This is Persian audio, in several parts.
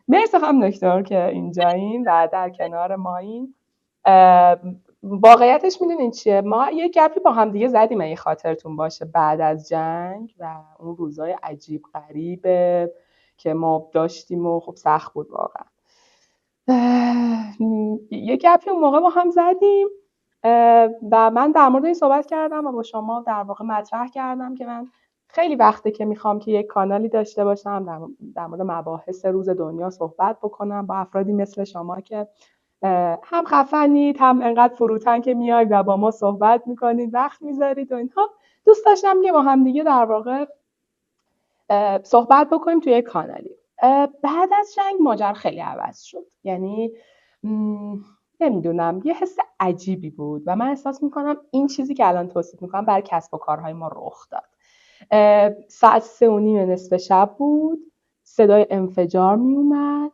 مرسی خانم دکتر که اینجایین و در کنار مایین. واقعیتش میدونین چیه، ما یه گپی با هم دیگه زدیم اگه خاطرتون باشه بعد از جنگ و اون روزای عجیب غریبه که ما داشتیم و خب سخت بود واقعا. یه گپی اون موقع با هم زدیم و من در مورد این صحبت کردم و با شما در واقع مطرح کردم که من خیلی وقته که میخوام که یک کانالی داشته باشم در مورد مباحث روز دنیا صحبت بکنم با افرادی مثل شما که هم خفنید، هم انقدر فروتن که میاید و با ما صحبت میکنید، وقت میذارید و اینها. دوست داشتم که با هم دیگه در واقع صحبت بکنیم توی یک کانالی. بعد از جنگ ماجرا خیلی عوض شد، یعنی نمیدونم، یه حس عجیبی بود و من احساس میکنم این چیزی که الان توصیف میکنم برای کسب و کارهای ما رخ داد. ساعت 3:30 نصف شب بود، صدای انفجار میومد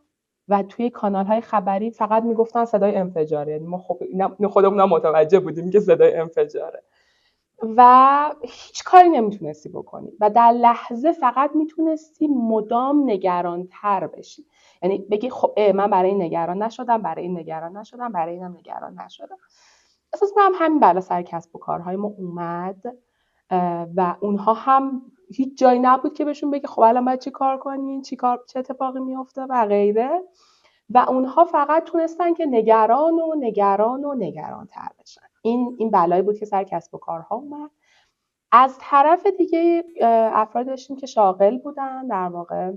و توی کانال‌های خبری فقط میگفتن صدای انفجاره، یعنی ما خب خودمون متوجه بودیم که صدای انفجاره و هیچ کاری نمیتونستی بکنی و در لحظه فقط میتونستی مدام نگرانتر بشی، یعنی بگی خب من برای این نگران نشدم، برای این نگران نشدم، برای اینم نگران نشدم. احساس می‌کنم همین بلا سر کسب و کارهای ما اومد و اونها هم هیچ جایی نبود که بهشون بگی خب الان باید چی کار کنین، چه اتفاقی میفته و غیره، و اونها فقط تونستن که نگران تر بشن. این بلایی بود که سر کسب و کارها اومد. از طرف دیگه افراد داشتیم که شاغل بودن در واقع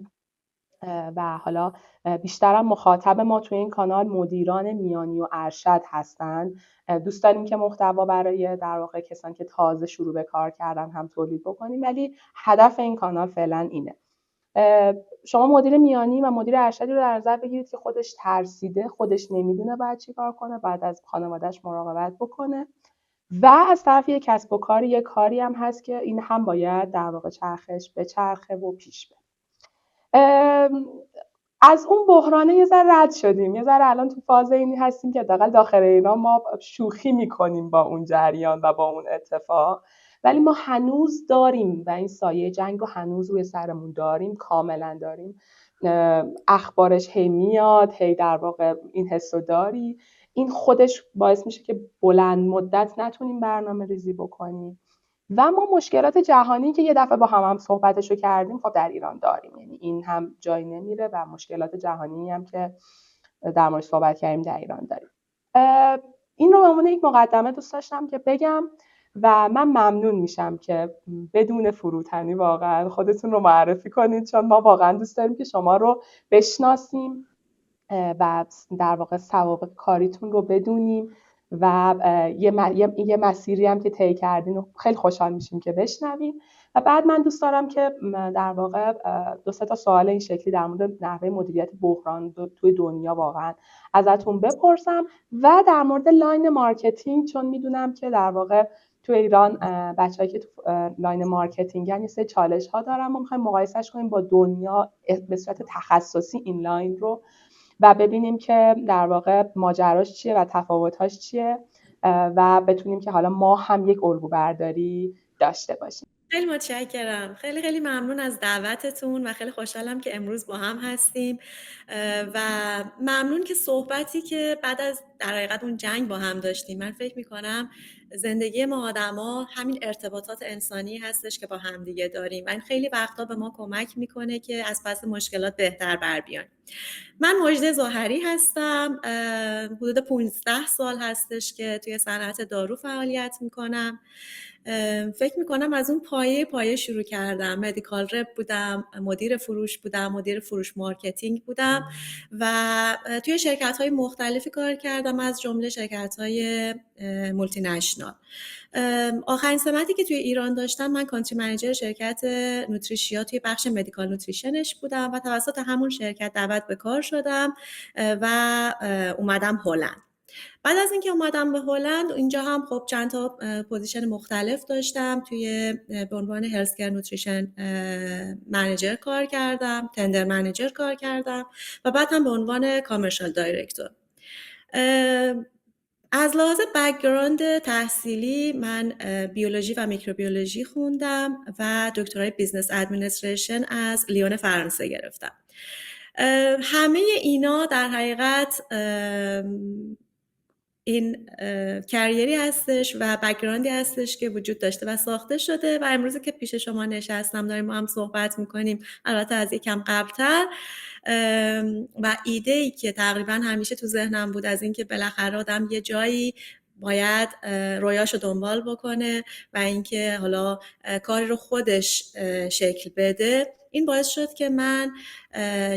و حالا بیشترم مخاطب ما توی این کانال مدیران میانی و ارشد هستن. دوست داریم که محتوا برای در واقع کسانی که تازه شروع به کار کردن هم تولید بکنیم، ولی هدف این کانال فعلا اینه. شما مدیر میانی و مدیر ارشدی رو در نظر بگیرید که خودش ترسیده، خودش نمیدونه باید چی کار کنه، باید از خانواده‌اش مراقبت بکنه و از طرف یک کسب و کار، یک کاری هم هست که این هم باید در واقع چرخش بچرخه و پیش بره. از اون بحرانه یه ذره رد شدیم، یه ذره الان تو فاز اینی هستیم که حداقل داخل ایران ما شوخی میکنیم با اون جریان و با اون اتفاق، ولی ما هنوز داریم و این سایه جنگ رو هنوز روی سرمون داریم، کاملا داریم. اخبارش هی میاد، هی در واقع این حسو داری. این خودش باعث میشه که بلند مدت نتونیم برنامه ریزی بکنیم و ما مشکلات جهانی که یه دفعه با هم صحبتشو کردیم خب در ایران داریم، یعنی این هم جایی نمیره و مشکلات جهانی هم که در موردش صحبت کردیم در ایران داریم. این رو به عنوان یک مقدمه دوست داشتم که بگم و من ممنون میشم که بدون فروتنی واقعا خودتون رو معرفی کنید، چون ما واقعا دوست داریم که شما رو بشناسیم و در واقع سوابق کاریتون رو بدونیم و یه مسیری هم که طی کردین و خیلی خوشحال میشیم که بشنویم. و بعد من دوست دارم که در واقع 2-3 تا سوال این شکلی در مورد نحوه مدیریت بحران توی دنیا واقعا ازتون بپرسم و در مورد لاین مارکتینگ، چون میدونم که در واقع تو ایران بچه‌ای که تو لاین مارکتینگن یه سری چالش‌ها دارن، ما می‌خوایم مقایسهش کنیم با دنیا به صورت تخصصی این لاین رو و ببینیم که در واقع ماجراش چیه و تفاوت‌هاش چیه و بتونیم که حالا ما هم یک الگو برداری داشته باشیم. خیلی متشکرم. خیلی خیلی ممنون از دعوتتون و خیلی خوشحالم که امروز با هم هستیم و ممنون که صحبتی که بعد از در حقیقت اون جنگ با هم داشتیم، من فکر میکنم زندگی ما آدما همین ارتباطات انسانی هستش که با هم دیگه داریم و این خیلی وقتا به ما کمک میکنه که از پس مشکلات بهتر بر بیایم. من مژده ظاهری هستم. حدود 15 سال هستش که توی صنعت دارو فعالیت میکنم. فکر میکنم از اون پایه شروع کردم. مدیکال رپ بودم، مدیر فروش بودم، مدیر فروش مارکتینگ بودم و توی شرکت های مختلفی کار کردم، از جمله شرکت های مولتی نشنال. آخرین سمتی که توی ایران داشتم من کانتری منیجر شرکت نوتریشیا توی بخش مدیکال نوتریشنش بودم و توسط همون شرکت دعوت به کار شدم و اومدم هلند. بعد از اینکه اومدم به هلند، اینجا هم خب چند تا پوزیشن مختلف داشتم. به عنوان هلسکر نوتریشن منیجر کار کردم، تندر منیجر کار کردم و بعد هم به عنوان کامرشال دایرکتور. از لحاظ بک‌گراند تحصیلی من بیولوژی و میکروبیولوژی خوندم و دکترای بیزنس ادمنستریشن از لیون فرانسه گرفتم. همه اینا در حقیقت این کریری هستش و بک‌گراندی هستش که وجود داشته و ساخته شده و امروز که پیش شما نشستم داریم ما هم صحبت میکنیم، البته از یکم قبلتر، و ایده‌ای که تقریبا همیشه تو ذهنم بود از اینکه بالاخره آدم یه جایی باید رویاشو دنبال بکنه و اینکه حالا کاری رو خودش شکل بده، این باعث شد که من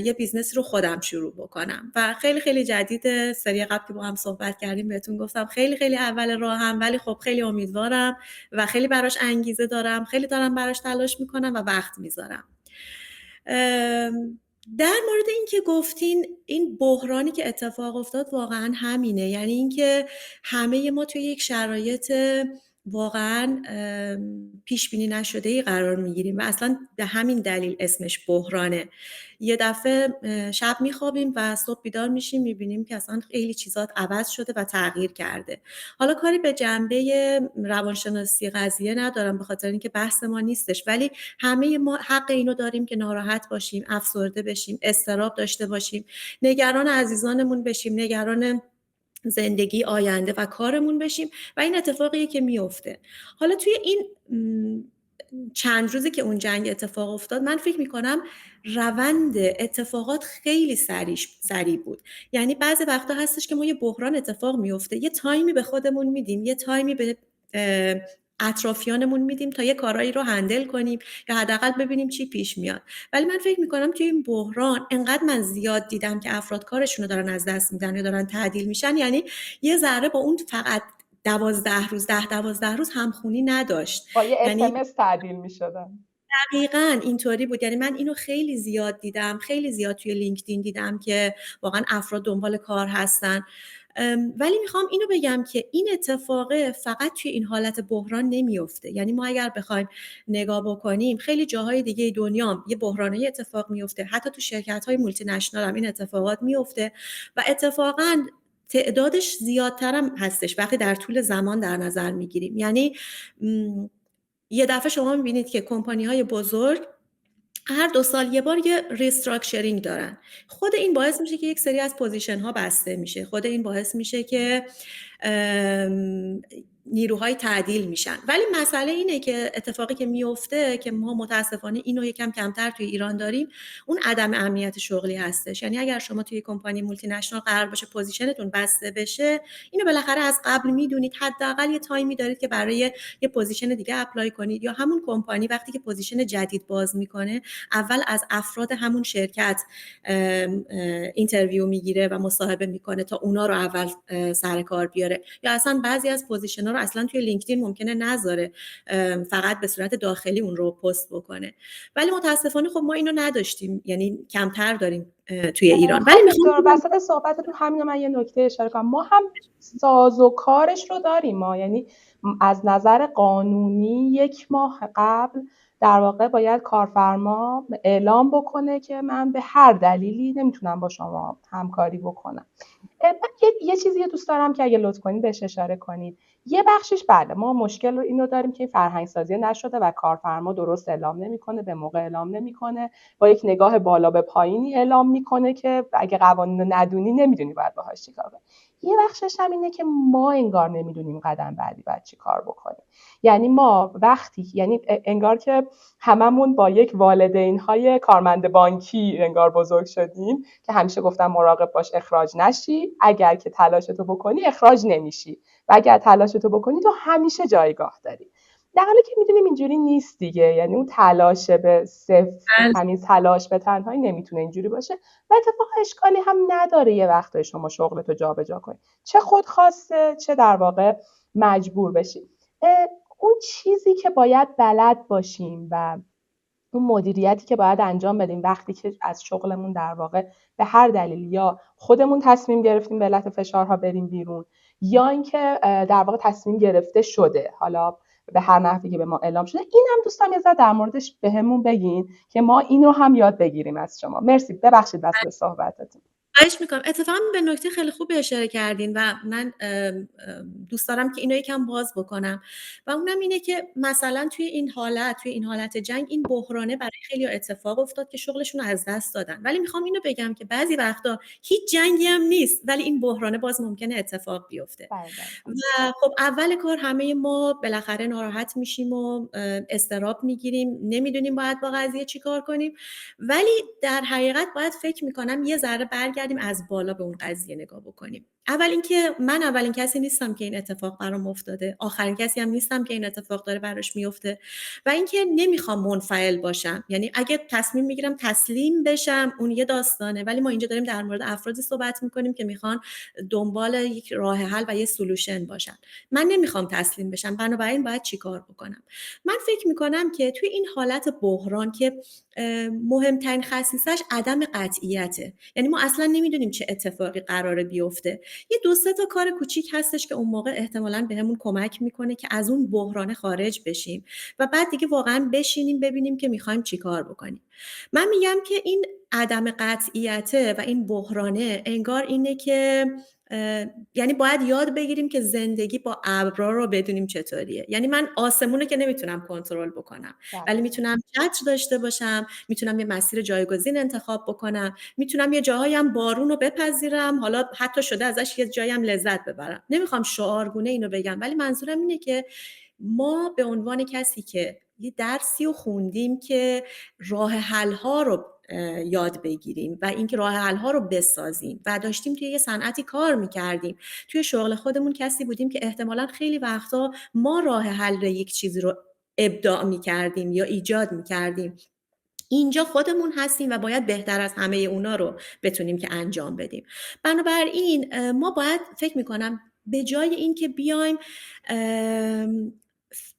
یه بیزنس رو خودم شروع بکنم و خیلی خیلی جدید. سری قبل که با هم صحبت کردیم بهتون گفتم خیلی خیلی اول راهم، ولی خب خیلی امیدوارم و خیلی براش انگیزه دارم، خیلی دارم براش تلاش میکنم و وقت میذارم. در مورد این که گفتین این بحرانی که اتفاق افتاد واقعا همینه، یعنی اینکه همه ما توی یک شرایط واقعا پیش بینی نشده‌ای قرار میگیریم و اصلا به همین دلیل اسمش بحرانه. یه دفعه شب میخوابیم و صبح بیدار میشیم میبینیم که اصلا خیلی چیزات عوض شده و تغییر کرده. حالا کاری به جنبه روانشناسی قضیه ندارم به خاطر اینکه بحث ما نیستش، ولی همه ما حق اینو داریم که ناراحت باشیم، افسرده بشیم، اضطراب داشته باشیم، نگران عزیزانمون بشیم، نگران زندگی آینده و کارمون بشیم و این اتفاقیه که میفته. حالا توی این چند روزی که اون جنگ اتفاق افتاد من فکر میکنم روند اتفاقات خیلی سریع بود. یعنی بعضی وقتا هستش که ما یه بحران اتفاق میفته، یه تایمی به خودمون میدیم، یه تایمی به اطرافیانمون میدیم تا یه کارایی رو هندل کنیم یا حداقل ببینیم چی پیش میاد. ولی من فکر میکنم توی این بحران انقدر من زیاد دیدم که افراد کارشون رو دارن از دست میدن یا دارن تعدیل میشن، یعنی یه ذره با اون فقط 12 روز همخونی نداشت، با یه یعنی SMS تعدیل میشدن. دقیقاً اینطوری بود. یعنی من اینو خیلی زیاد دیدم، خیلی زیاد توی لینکدین دیدم که واقعا افراد دنبال کار هستن. ولی میخوام اینو بگم که این اتفاق فقط توی این حالت بحران نمیفته. یعنی ما اگر بخوایم نگاه بکنیم خیلی جاهای دیگه دنیا یه بحرانی اتفاق میفته، حتی تو شرکت‌های مولتی نشنال هم این اتفاقات میفته و اتفاقاً تعدادش زیادتر هم هستش وقتی در طول زمان در نظر میگیریم. یعنی یه دفعه شما میبینید که کمپانی‌های بزرگ هر 2 سال یه بار یه ریستراکچرینگ دارن. خود این باعث میشه که یک سری از پوزیشن ها بسته میشه، خود این باعث میشه که نیروهای تعدیل میشن. ولی مسئله اینه که اتفاقی که میفته که ما متاسفانه اینو یکم کمتر توی ایران داریم، اون عدم امنیت شغلی هستش. یعنی اگر شما توی کمپانی مولتی نشنال قرار باشه پوزیشنتون بسته بشه، اینو بالاخره از قبل میدونید، حداقل یه تایمی دارید که برای یه پوزیشن دیگه اپلای کنید، یا همون کمپانی وقتی که پوزیشن جدید باز میکنه اول از افراد همون شرکت اینترویو میگیره و مصاحبه میکنه تا اونا رو اول سر کار بیاره، یا اصلا بعضی از پوزیشن‌ها رو اصلا توی لینکدین ممکنه نذاره، فقط به صورت داخلی اون رو پست بکنه. ولی متاسفانه خب ما اینو نداشتیم، یعنی کمتر داریم توی ایران. ولی میخوام وسط صحبتتون همین من یه نکته اشاره کنم، ما هم سازوکارش رو داریم. ما یعنی از نظر قانونی 1 ماه قبل در واقع باید کارفرما اعلام بکنه که من به هر دلیلی نمیتونم با شما همکاری بکنم. یه چیزی دوست دارم که اگه لطف کنید بهش اشاره کنید. یه بخشش بله ما مشکل رو اینو داریم که فرهنگ سازی نشده و کارفرما درست اعلام نمیکنه، به موقع اعلام نمیکنه، با یک نگاه بالا به پایینی اعلام میکنه که اگه قوانین رو ندونی نمیدونی باید باهاش چیکار کنی. یه بخشش هم اینه که ما انگار نمیدونیم قدم بعدی باید چی کار بکنیم. یعنی ما وقتی انگار که هممون با یک والدین‌های کارمند بانکی انگار بزرگ شدیم که همیشه گفتن مراقب باش اخراج نشی، اگر که تلاشتو بکنی اخراج نمیشی و اگر تلاشتو بکنی تو همیشه جایگاه داری. در حالی که میدونیم اینجوری نیست دیگه. یعنی اون تلاش به صفر، همین تلاش به تنهایی نمیتونه اینجوری باشه و اتفاق اشکالی هم نداره یه وقتایی شما شغلتو جابجا کنی، چه خودخواسته چه در واقع مجبور بشی. اون چیزی که باید بلد باشیم و اون مدیریتی که باید انجام بدیم وقتی که از شغلمون در واقع به هر دلیل یا خودمون تصمیم گرفتیم به علت فشارها بریم بیرون، یا اینکه در واقع تصمیم گرفته شده حالا به هر نحوی که به ما اعلام شده، این هم دوستان یه ذره در موردش بهمون بگین که ما این رو هم یاد بگیریم از شما. مرسی، ببخشید وسط صحبتتون. خواهش میکنم. اتفاقا به نکته خیلی خوبی اشاره کردین و من دوست دارم که اینو یکم باز بکنم و اونم اینه که مثلا توی این حالت جنگ این بحرانه برای خیلی اتفاق افتاد که شغلشون رو از دست دادن، ولی میخوام اینو بگم که بعضی وقتا هیچ جنگی هم نیست ولی این بحرانه باز ممکنه اتفاق بیفته بله. و خب اول کار همه ما بالاخره ناراحت میشیم و اضطراب میگیریم، نمیدونیم باید با قضیه چی کار کنیم، ولی در حقیقت باید فکر میکنم یه ذره برگردیم از بالا به اون قضیه نگاه بکنیم. من اولین کسی نیستم که این اتفاق برام افتاده، آخرین کسی هم نیستم که این اتفاق داره براش میفته و اینکه نمیخوام منفعل باشم، یعنی اگه تصمیم میگیرم تسلیم بشم اون یه داستانه، ولی ما اینجا داریم در مورد افرادی صحبت میکنیم که میخوان دنبال یک راه حل و یه سولوشن باشن. من نمیخوام تسلیم بشم، بنابراین باید چیکار بکنم؟ من فکر میکنم که توی این حالت بحران که مهمترین خصیصش عدم قطعیته، یعنی ما اصلا نمیدونیم چه اتفاقی قراره بیفته، یه 2-3 تا کار کوچیک هستش که اون موقع احتمالاً بهمون کمک میکنه که از اون بحران خارج بشیم و بعد دیگه واقعا بشینیم ببینیم که میخوایم چیکار بکنیم. من میگم که این عدم قطعیته و این بحرانه انگار اینه که یعنی باید یاد بگیریم که زندگی با ابرا رو بدونیم چطوریه. یعنی من آسمون رو که نمیتونم کنترل بکنم، ولی میتونم چتر داشته باشم، میتونم یه مسیر جایگزین انتخاب بکنم، میتونم یه جاهایی هم بارون رو بپذیرم، حالا حتی شده ازش یه جایی هم لذت ببرم. نمیخوام شعارگونه اینو بگم، ولی منظورم اینه که ما به عنوان کسی که یه درسی رو خوندیم که راه حل ها رو یاد بگیریم و اینکه راه حل ها رو بسازیم و داشتیم توی یه صنعتی کار میکردیم، توی شغل خودمون کسی بودیم که احتمالاً خیلی وقتا ما راه حل یک چیزی رو ابداع میکردیم یا ایجاد میکردیم. اینجا خودمون هستیم و باید بهتر از همه اونا رو بتونیم که انجام بدیم. بنابراین ما باید فکر میکنم به جای این که بیایم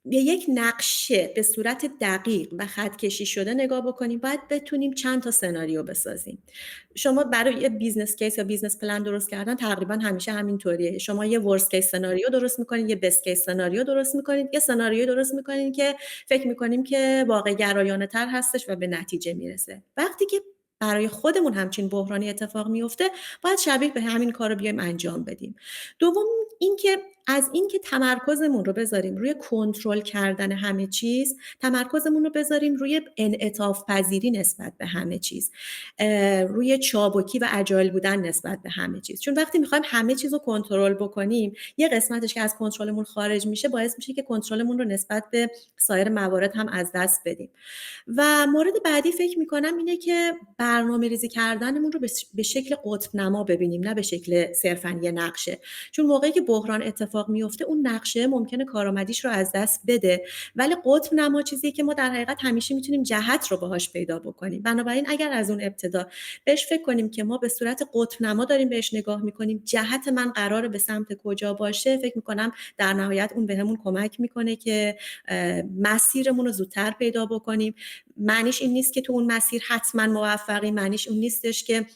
به یک نقشه به صورت دقیق و خطکشی شده نگاه بکنیم، باید بتونیم چند تا سناریو بسازیم. شما برای یه بیزنس کیس یا بیزنس پلن درست کردن تقریبا همیشه همینطوریه. شما یه ورست کیس سناریو درست میکنید، یه بست کیس سناریو درست میکنید، یه سناریو درست میکنید که فکر میکنیم که واقع گرایانه تر هستش و به نتیجه میرسه. وقتی که برای خودمون همچین بحرانی اتفاق میفته، باید شبیه به همین کارو بیایم انجام بدیم. دوم اینکه از اینکه تمرکزمون رو بذاریم روی کنترل کردن همه چیز، تمرکزمون رو بذاریم روی انعطاف پذیری نسبت به همه چیز، روی چابکی و اجایل بودن نسبت به همه چیز. چون وقتی میخوایم همه چیز رو کنترل بکنیم، یه قسمتش که از کنترلمون خارج میشه باعث میشه که کنترلمون رو نسبت به سایر موارد هم از دست بدیم. و مورد بعدی فکر میکنم اینه که برنامه‌ریزی کردنمون رو به شکل قطب نما ببینیم، نه به شکل صرفاً یه نقشه. چون موقعی که بحران اتفاق میفته اون نقشه ممکنه کارآمدیش رو از دست بده، ولی قطب نما چیزی که ما در حقیقت همیشه میتونیم جهت رو باهاش پیدا بکنیم. بنابراین اگر از اون ابتدا بهش فکر کنیم که ما به صورت قطب نما داریم بهش نگاه میکنیم، جهت من قراره به سمت کجا باشه، فکر میکنم در نهایت اون بهمون کمک میکنه که مسیرمون رو زودتر پیدا بکنیم. معنیش این نیست که تو اون مسیر حتما موفقیم، معنیش اون نیستش که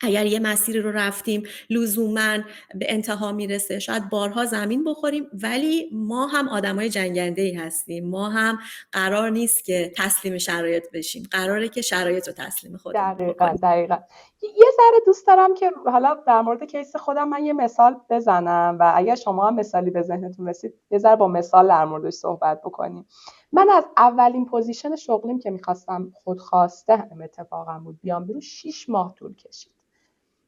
اگر یه مسیری رو رفتیم لزوماً به انتها میرسه. شاید بارها زمین بخوریم، ولی ما هم آدمای جنگنده‌ای هستیم. ما هم قرار نیست که تسلیم شرایط بشیم، قراره که شرایط رو تسلیم خودمون بکنیم. دقیقاً. یه ذره دوست دارم که حالا در مورد کیس خودم من یه مثال بزنم و اگر شما هم مثالی به ذهنتون رسید یه ذره با مثال در موردش صحبت بکنیم. من از اولین پوزیشن شغلیم که میخواستم خودخواسته هم اتفاقم بود بیام بیرون 6 ماه طول کشید.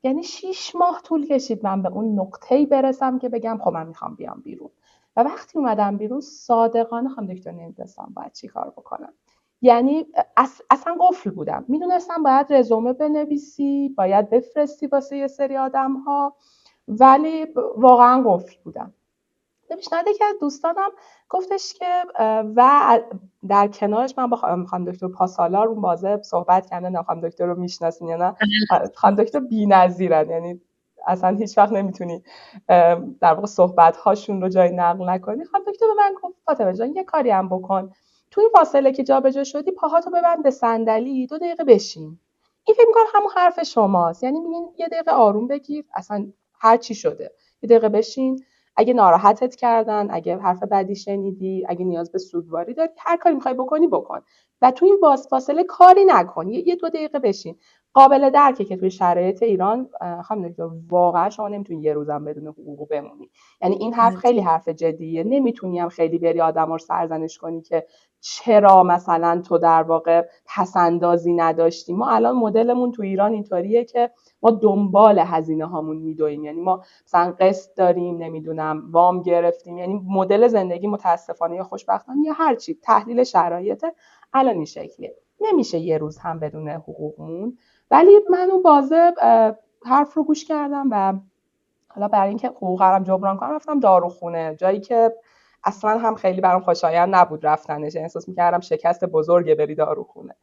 یعنی 6 ماه طول کشید من به اون نقطه‌ای برسم که بگم خب من میخوام بیام بیرون. و وقتی اومدم بیرون صادقانه خانم دکتر نمیدونستم باید چی کار بکنم. یعنی اصلا قفل بودم. میدونستم باید رزومه بنویسی، باید بفرستی واسه یه سری آدم‌ها، ولی واقعا قفل بودم. پیشنهاد یکی از دوستانم گفتش که و در کنارش من با خانم دکتر پاسالار اون بازه صحبت کردن. نه خانم دکتر رو میشناسین یا نه؟ خانم دکتر بی‌نظیرن، یعنی اصلا هیچ وقت نمیتونی در واقع صحبت هاشون رو جای نقل نکنی. خانم دکتر به من گفت فاطمه جان یه کاری هم بکن، توی فاصله که جابجا شدی پاهاتو ببند به صندلی 2 دقیقه بشین. این فکر می‌کنم همون حرف شماست، یعنی میگین یه دقیقه آروم بگیر، اصلا هر چی شده یه دقیقه بشین. اگه ناراحتت کردن، اگه حرف بدی شنیدی، اگه نیاز به سوگواری داری، هر کاری میخوای بکنی بکن و توی این فاصله کاری نکن، یه 2 دقیقه بشین. قابل درکه که توی شرایط ایران خانم دکتر واقعا شما نمیتونی یه روزم بدون حقوق بمونی. یعنی این حرف خیلی حرف جدیه. نمیتونی هم خیلی بری آدما رو سرزنش کنی که چرا مثلا تو در واقع پسندازی نداشتی. ما الان مدلمون تو ایران اینطوریه که ما دنبال هزینه هامون میدویم. یعنی ما مثلا قسط داریم، نمیدونم وام گرفتیم، یعنی مدل زندگی متاسفانه یا خوشبختانه یا هر چی تحلیل شرایط الان این شکلیه. نمیشه یه روز هم بدون حقوقمون. ولی من اون بازه حرف رو گوش کردم و حالا برای اینکه حقوقم جبران کنم رفتم داروخونه، جایی که اصلا هم خیلی برام خوشایند نبود رفتنش. احساس میکردم شکست بزرگه بری داروخونه.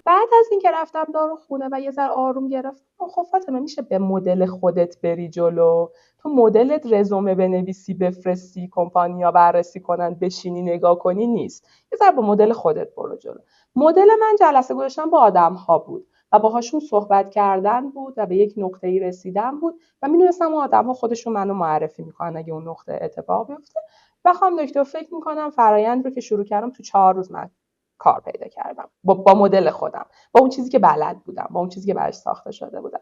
بعد از اینکه رفتم داروخونه و یه ذره آروم گرفتم، خب فاطمه میشه به مدل خودت بری جلو. تو مدلت رزومه بنویسی بفرستی کمپانیا بررسی کنن بشینی نگاه کنی نیست. یه ذره با مدل خودت برو جلو. مدل من جلسه گذاشتن با آدم‌ها بود و باهاشون صحبت کردن بود و به یک نقطه‌ای رسیدن بود و میدونستم اون آدم‌ها خودشون منو معرفی میکنن اگه اون نقطه اتفاق بیفته. و خانم دکتر فکر میکنم فرایند رو که شروع کردم تو 4 روز من کار پیدا کردم با مدل خودم، با اون چیزی که بلد بودم، با اون چیزی که براش ساخته شده بودم.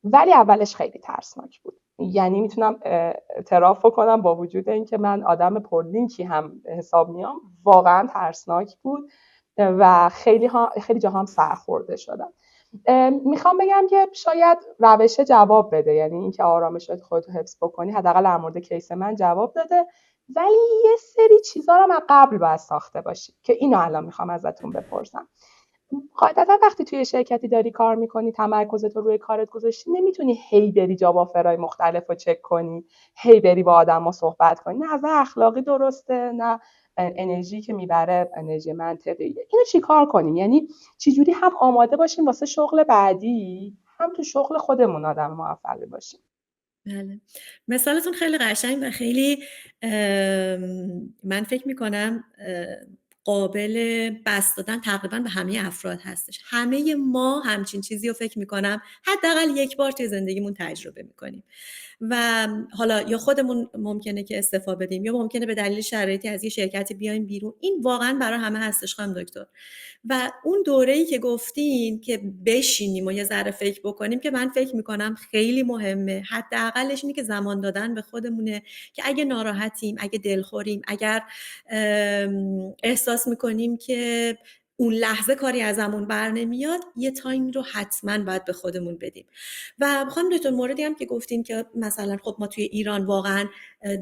ولی اولش خیلی ترسناک بود. یعنی میتونم اعتراف کنم با وجود اینکه من آدم پرلینکی هم حساب میام، واقعا ترسناک بود و خیلی جاها هم سرخورده شدم. میخوام بگم که شاید روش جواب بده، یعنی اینکه آرامش خودت حفظ بکنی حداقل در مورد کیس من جواب داده. ولی یه سری چیزا رو من قبل باید ساخته باشی که اینو الان میخوام ازتون بپرسم. قاعدتا وقتی توی شرکتی داری کار میکنی، تمرکزت رو روی کارت گذاشتی، نمیتونی هی بری جاب آفرهای مختلف رو چک کنی، هی بری با آدما صحبت کنی. نه از اخلاقی درسته، نه انرژی که میبره انرژی منطقیه. اینو چیکار کنیم؟ یعنی چجوری هم آماده باشیم واسه شغل بعدی، هم تو شغل خودمون آدم موفقی باشیم؟ بله. مثالتون خیلی قشنگ و خیلی من فکر میکنم قابل بست دادن تقریبا به همه افراد هستش. همه ما همچین چیزی رو فکر میکنم حداقل یک بار توی زندگیمون تجربه میکنیم و حالا یا خودمون ممکنه که استعفا بدیم یا ممکنه به دلیل شرایطی از یه شرکتی بیایم بیرون. این واقعا برای همه هستش خانم دکتر. و اون دوره‌ای که گفتین که بشینیم و یه ذره فکر بکنیم که من فکر میکنم خیلی مهمه. حداقلش اینه که زمان دادن به خودمونه که اگه ناراحتیم، اگه دلخوریم، اگر احساس میکنیم که اون لحظه کاری ازمون بر نمیاد، یه تایمی رو حتما باید به خودمون بدیم. و خانم دکتر موردی هم که گفتین که مثلا خب ما توی ایران واقعا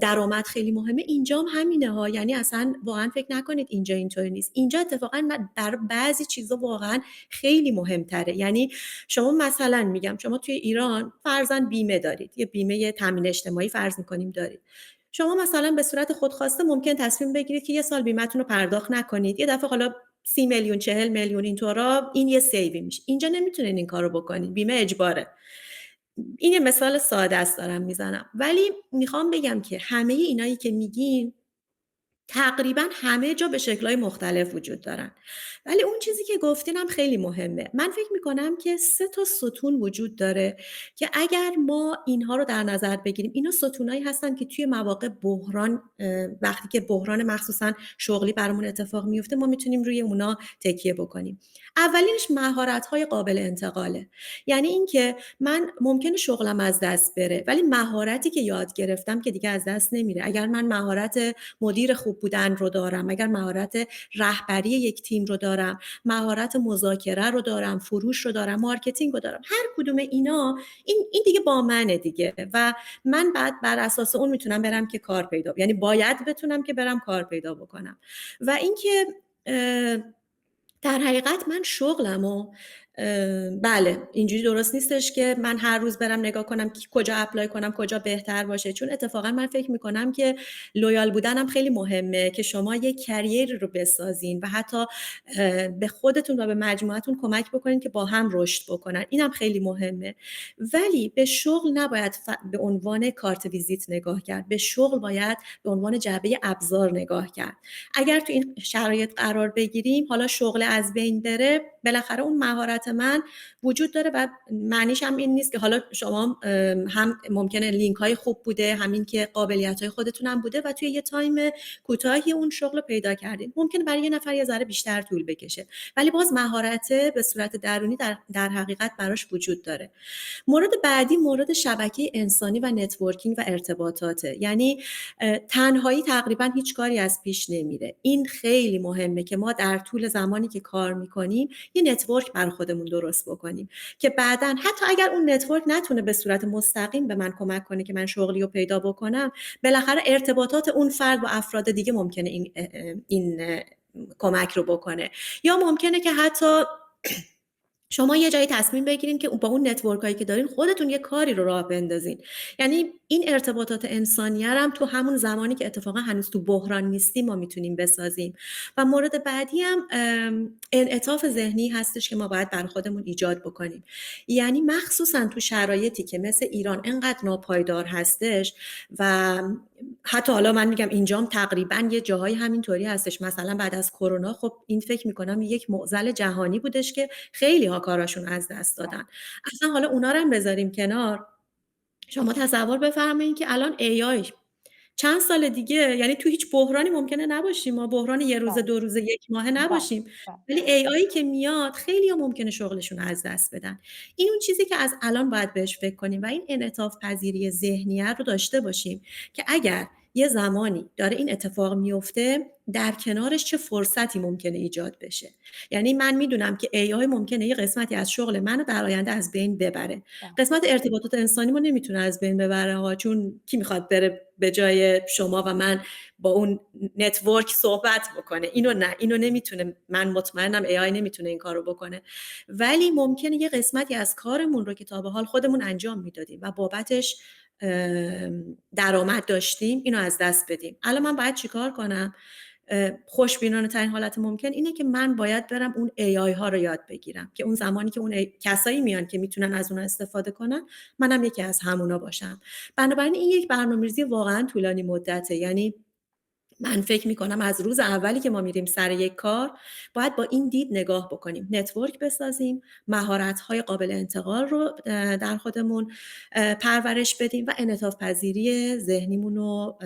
درآمد خیلی مهمه، اینجا هم همینه ها. یعنی اصلا واقعا فکر نکنید اینجا اینطوری نیست. اینجا اتفاقا در بعضی چیزا واقعا خیلی مهمتره. یعنی شما مثلا میگم شما توی ایران فرضاً بیمه دارید، یه بیمه تامین اجتماعی فرض میکنیم دارید. شما مثلا به صورت خودخواسته ممکن تصمیم بگیرید که یه سال بیمه‌تون رو پرداخت نکنید، یه دفعه حالا 30 میلیون 40 میلیون اینطورا، این یه سیوی میشه. اینجا نمیتونین این کارو بکنید، بیمه اجباره. این یه مثال ساده است دارم میزنم، ولی میخوام بگم که همه اینایی که میگین تقریبا همه جا به شکل‌های مختلف وجود دارن. ولی اون چیزی که گفتینم خیلی مهمه. من فکر میکنم که 3 تا ستون وجود داره که اگر ما اینها رو در نظر بگیریم، اینا ستونایی هستن که توی مواقع بحران، وقتی که بحران مخصوصا شغلی برامون اتفاق میفته، ما میتونیم روی اونا تکیه بکنیم. اولینش مهارت‌های قابل انتقاله. یعنی اینکه من ممکنه شغلم از دست بره، ولی مهارتی که یاد گرفتم که دیگه از دست نمیره. اگر من مهارت مدیر خوب بودن رو دارم، اگر مهارت رهبری یک تیم رو دارم، مهارت مذاکره رو دارم، فروش رو دارم، مارکتینگ رو دارم، هر کدوم اینا این دیگه با منه دیگه و من بعد بر اساس اون میتونم برم که کار پیدا، یعنی باید بتونم که برم کار پیدا بکنم. و اینکه در حقیقت من شغلمو بله اینجوری درست نیستش که من هر روز برم نگاه کنم که کجا اپلای کنم کجا بهتر باشه، چون اتفاقا من فکر میکنم که لویال بودنم خیلی مهمه که شما یک کریر رو بسازین و حتی به خودتون و به مجموعتون کمک بکنین که با هم رشد بکنن. اینم خیلی مهمه. ولی به شغل نباید به عنوان کارت ویزیت نگاه کرد، به شغل باید به عنوان جعبه ابزار نگاه کرد. اگر تو این شرایط قرار بگیریم، حالا شغل از بین بره، بالاخره اون مهارت نظر من وجود داره و معنیش هم این نیست که حالا شما هم ممکنه لینک های خوب بوده، همین که قابلیت های خودتون هم بوده و توی یه تایم کوتاهی اون شغل رو پیدا کردین. ممکنه برای یه نفر یه ذره بیشتر طول بکشه، ولی باز مهارت به صورت درونی در حقیقت براش وجود داره. مورد بعدی مورد شبکه انسانی و نتورکینگ و ارتباطاته. یعنی تنهایی تقریبا هیچ کاری از پیش نمیره. این خیلی مهمه که ما در طول زمانی که کار میکنیم یه نتورک برای خودمون درست بکنیم که بعداً حتی اگر اون نتورک نتونه به صورت مستقیم به من کمک کنه که من شغلی رو پیدا بکنم، بالاخره ارتباطات اون فرد با افراد دیگه ممکنه این کمک رو بکنه. یا ممکنه که حتی شما یه جایی تصمیم بگیرین که با اون نتورک هایی که دارین خودتون یه کاری رو راه بندازین. یعنی این ارتباطات انسانی هم تو همون زمانی که اتفاقا هنوز تو بحران نیستیم ما میتونیم بسازیم. و مورد بعدی هم انعطاف ذهنی هستش که ما باید بر خودمون ایجاد بکنیم. یعنی مخصوصا تو شرایطی که مثل ایران انقدر ناپایدار هستش و حتی حالا من میگم اینجام تقریبا یه جاهای همینطوری هستش. مثلا بعد از کرونا خب این فکر میکنم یک معضل جهانی بودش که خیلی ها کاراشون از دست دادن. اصلا حالا اونا رو هم بذاریم کنار، شما تصور بفرمایید که الان AI چند سال دیگه، یعنی تو هیچ بحرانی ممکنه نباشیم، ما بحران یه روزه 2 روزه 1 ماهه نباشیم، ولی AI که میاد خیلی ها ممکنه شغلشون از دست بدن. این اون چیزی که از الان باید بهش فکر کنیم و این انعطاف پذیری ذهنیت رو داشته باشیم که اگر یه زمانی داره این اتفاق میفته در کنارش چه فرصتی ممکنه ایجاد بشه. یعنی من میدونم که AI ممکنه یه قسمتی از شغل منو در آینده از بین ببره. قسمت ارتباطات انسانی ما نمیتونه از بین ببره ها، چون کی میخواد بره به جای شما و من با اون نتورک صحبت بکنه؟ اینو نمیتونه. من مطمئنم AI نمیتونه این کارو بکنه، ولی ممکنه یه قسمتی از کارمون رو که تا به حال خودمون انجام میدادیم و بابتش درآمد داشتیم اینو از دست بدیم. الان من باید چیکار کنم؟ خوشبینانه ترین حالت ممکن اینه که من باید برم اون AI ها رو یاد بگیرم که اون زمانی که اون کسایی میان که میتونن از اون استفاده کنن منم یکی از همونا باشم. بنابراین این یک برنامه‌ریزی واقعا طولانی مدته. یعنی من فکر میکنم از روز اولی که ما میریم سر یک کار باید با این دید نگاه بکنیم، نتورک بسازیم، مهارت‌های قابل انتقال رو در خودمون پرورش بدیم و انعطاف پذیری ذهنیمون رو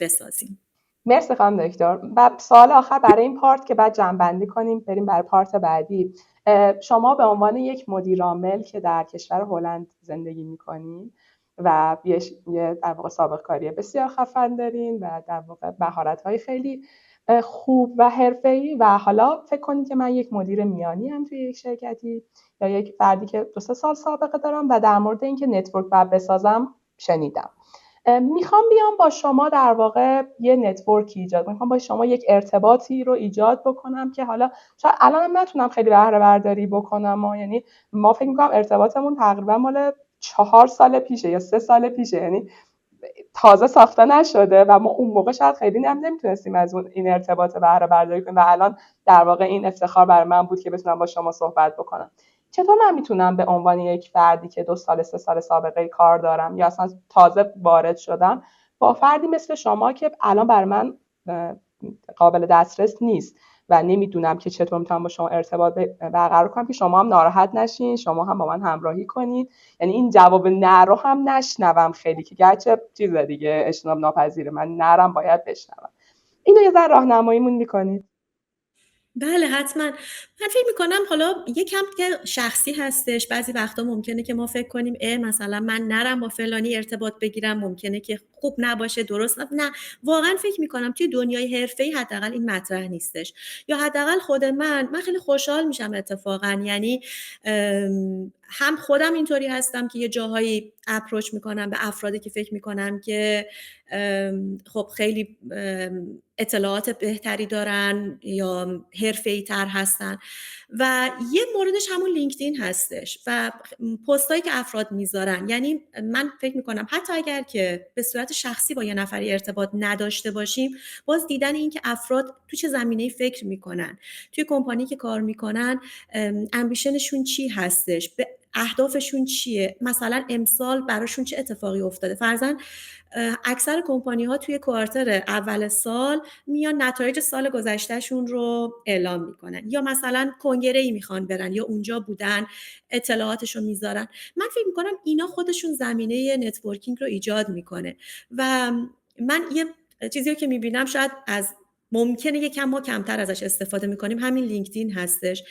بسازیم. مرسی خانم دکتر. و سوال آخر برای این پارت که بعد جمع‌بندی کنیم بریم برای پارت بعدی. شما به عنوان یک مدیر عامل که در کشور هلند زندگی میکنین و یه در واقع سابقه کاری بسیار خفن دارین و در واقع مهارت‌های خیلی خوب و حرفه‌ای و حالا فکر کنید که من یک مدیر میانی ام توی یک شرکتی یا یک فردی که 2-3 سال سابقه دارم و در مورد اینکه نتورک باید بسازم شنیدم. میخوام بیام با شما در واقع یه نتورکی ایجاد کنم، میخوام با شما یک ارتباطی رو ایجاد بکنم که حالا شاید الانم نتونم خیلی بهره برداری بکنم یعنی ما فکر میکنم ارتباطمون تقریبا مال 4 سال پیشه یا 3 سال پیشه، یعنی تازه ساخته نشده و ما اون موقع شاید خیلی نمیتونستیم از این ارتباط بهره برداری کنیم و الان در واقع این افتخار برای من بود که بتونم با شما صحبت بکنم. چطور من میتونم به عنوان یک فردی که 2 سال 3 سال سابقه کار دارم یا اصلا تازه وارد شدم با فردی مثل شما که الان بر من قابل دسترس نیست و نمیدونم که چطور میتونم با شما ارتباط برقرار کنم که شما هم ناراحت نشین، شما هم با من همراهی کنید، یعنی این جواب نه رو هم نشنوم خیلی که گرچه چیز دیگه اجتناب ناپذیره، من نرم باید بشنوم. اینو یه ذره راهنماییمون میکنید؟ بله حتما. من فکر میکنم حالا یکم که شخصی هستش، بعضی وقتا ممکنه که ما فکر کنیم مثلا من نرم با فلانی ارتباط بگیرم ممکنه که خوب نباشه، درست نه. واقعا فکر میکنم توی دنیای حرفه‌ای حداقل این مطرح نیستش، یا حداقل خود من خیلی خوشحال میشم اتفاقا. یعنی هم خودم اینطوری هستم که یه جاهایی اپروچ میکنم به افرادی که فکر میکنم که خب خیلی اطلاعات بهتری دارن یا حرفه‌ای تر هستن و یه موردش همون لینکدین هستش و پستایی که افراد میذارن. یعنی من فکر میکنم حتی اگر که به صورت شخصی با یه نفری ارتباط نداشته باشیم، باز دیدن این که افراد تو چه زمینه‌ای فکر میکنن، توی کمپانی که کار میکنن امبیشنشون چی هستش، اهدافشون چیه، مثلا امسال براشون چه اتفاقی افتاده. فرضاً اکثر کمپانی ها توی کوارتر اول سال میان نتایج سال گذشتهشون رو اعلام میکنن، یا مثلا کنگره ای میخوان برن یا اونجا بودن اطلاعاتشو میذارن. من فکر میکنم اینا خودشون زمینه نتورکینگ رو ایجاد میکنه. و من یه چیزی که میبینم شاید از ممکنه یکم ما کمتر ازش استفاده میکنیم، همین لینکدین هستش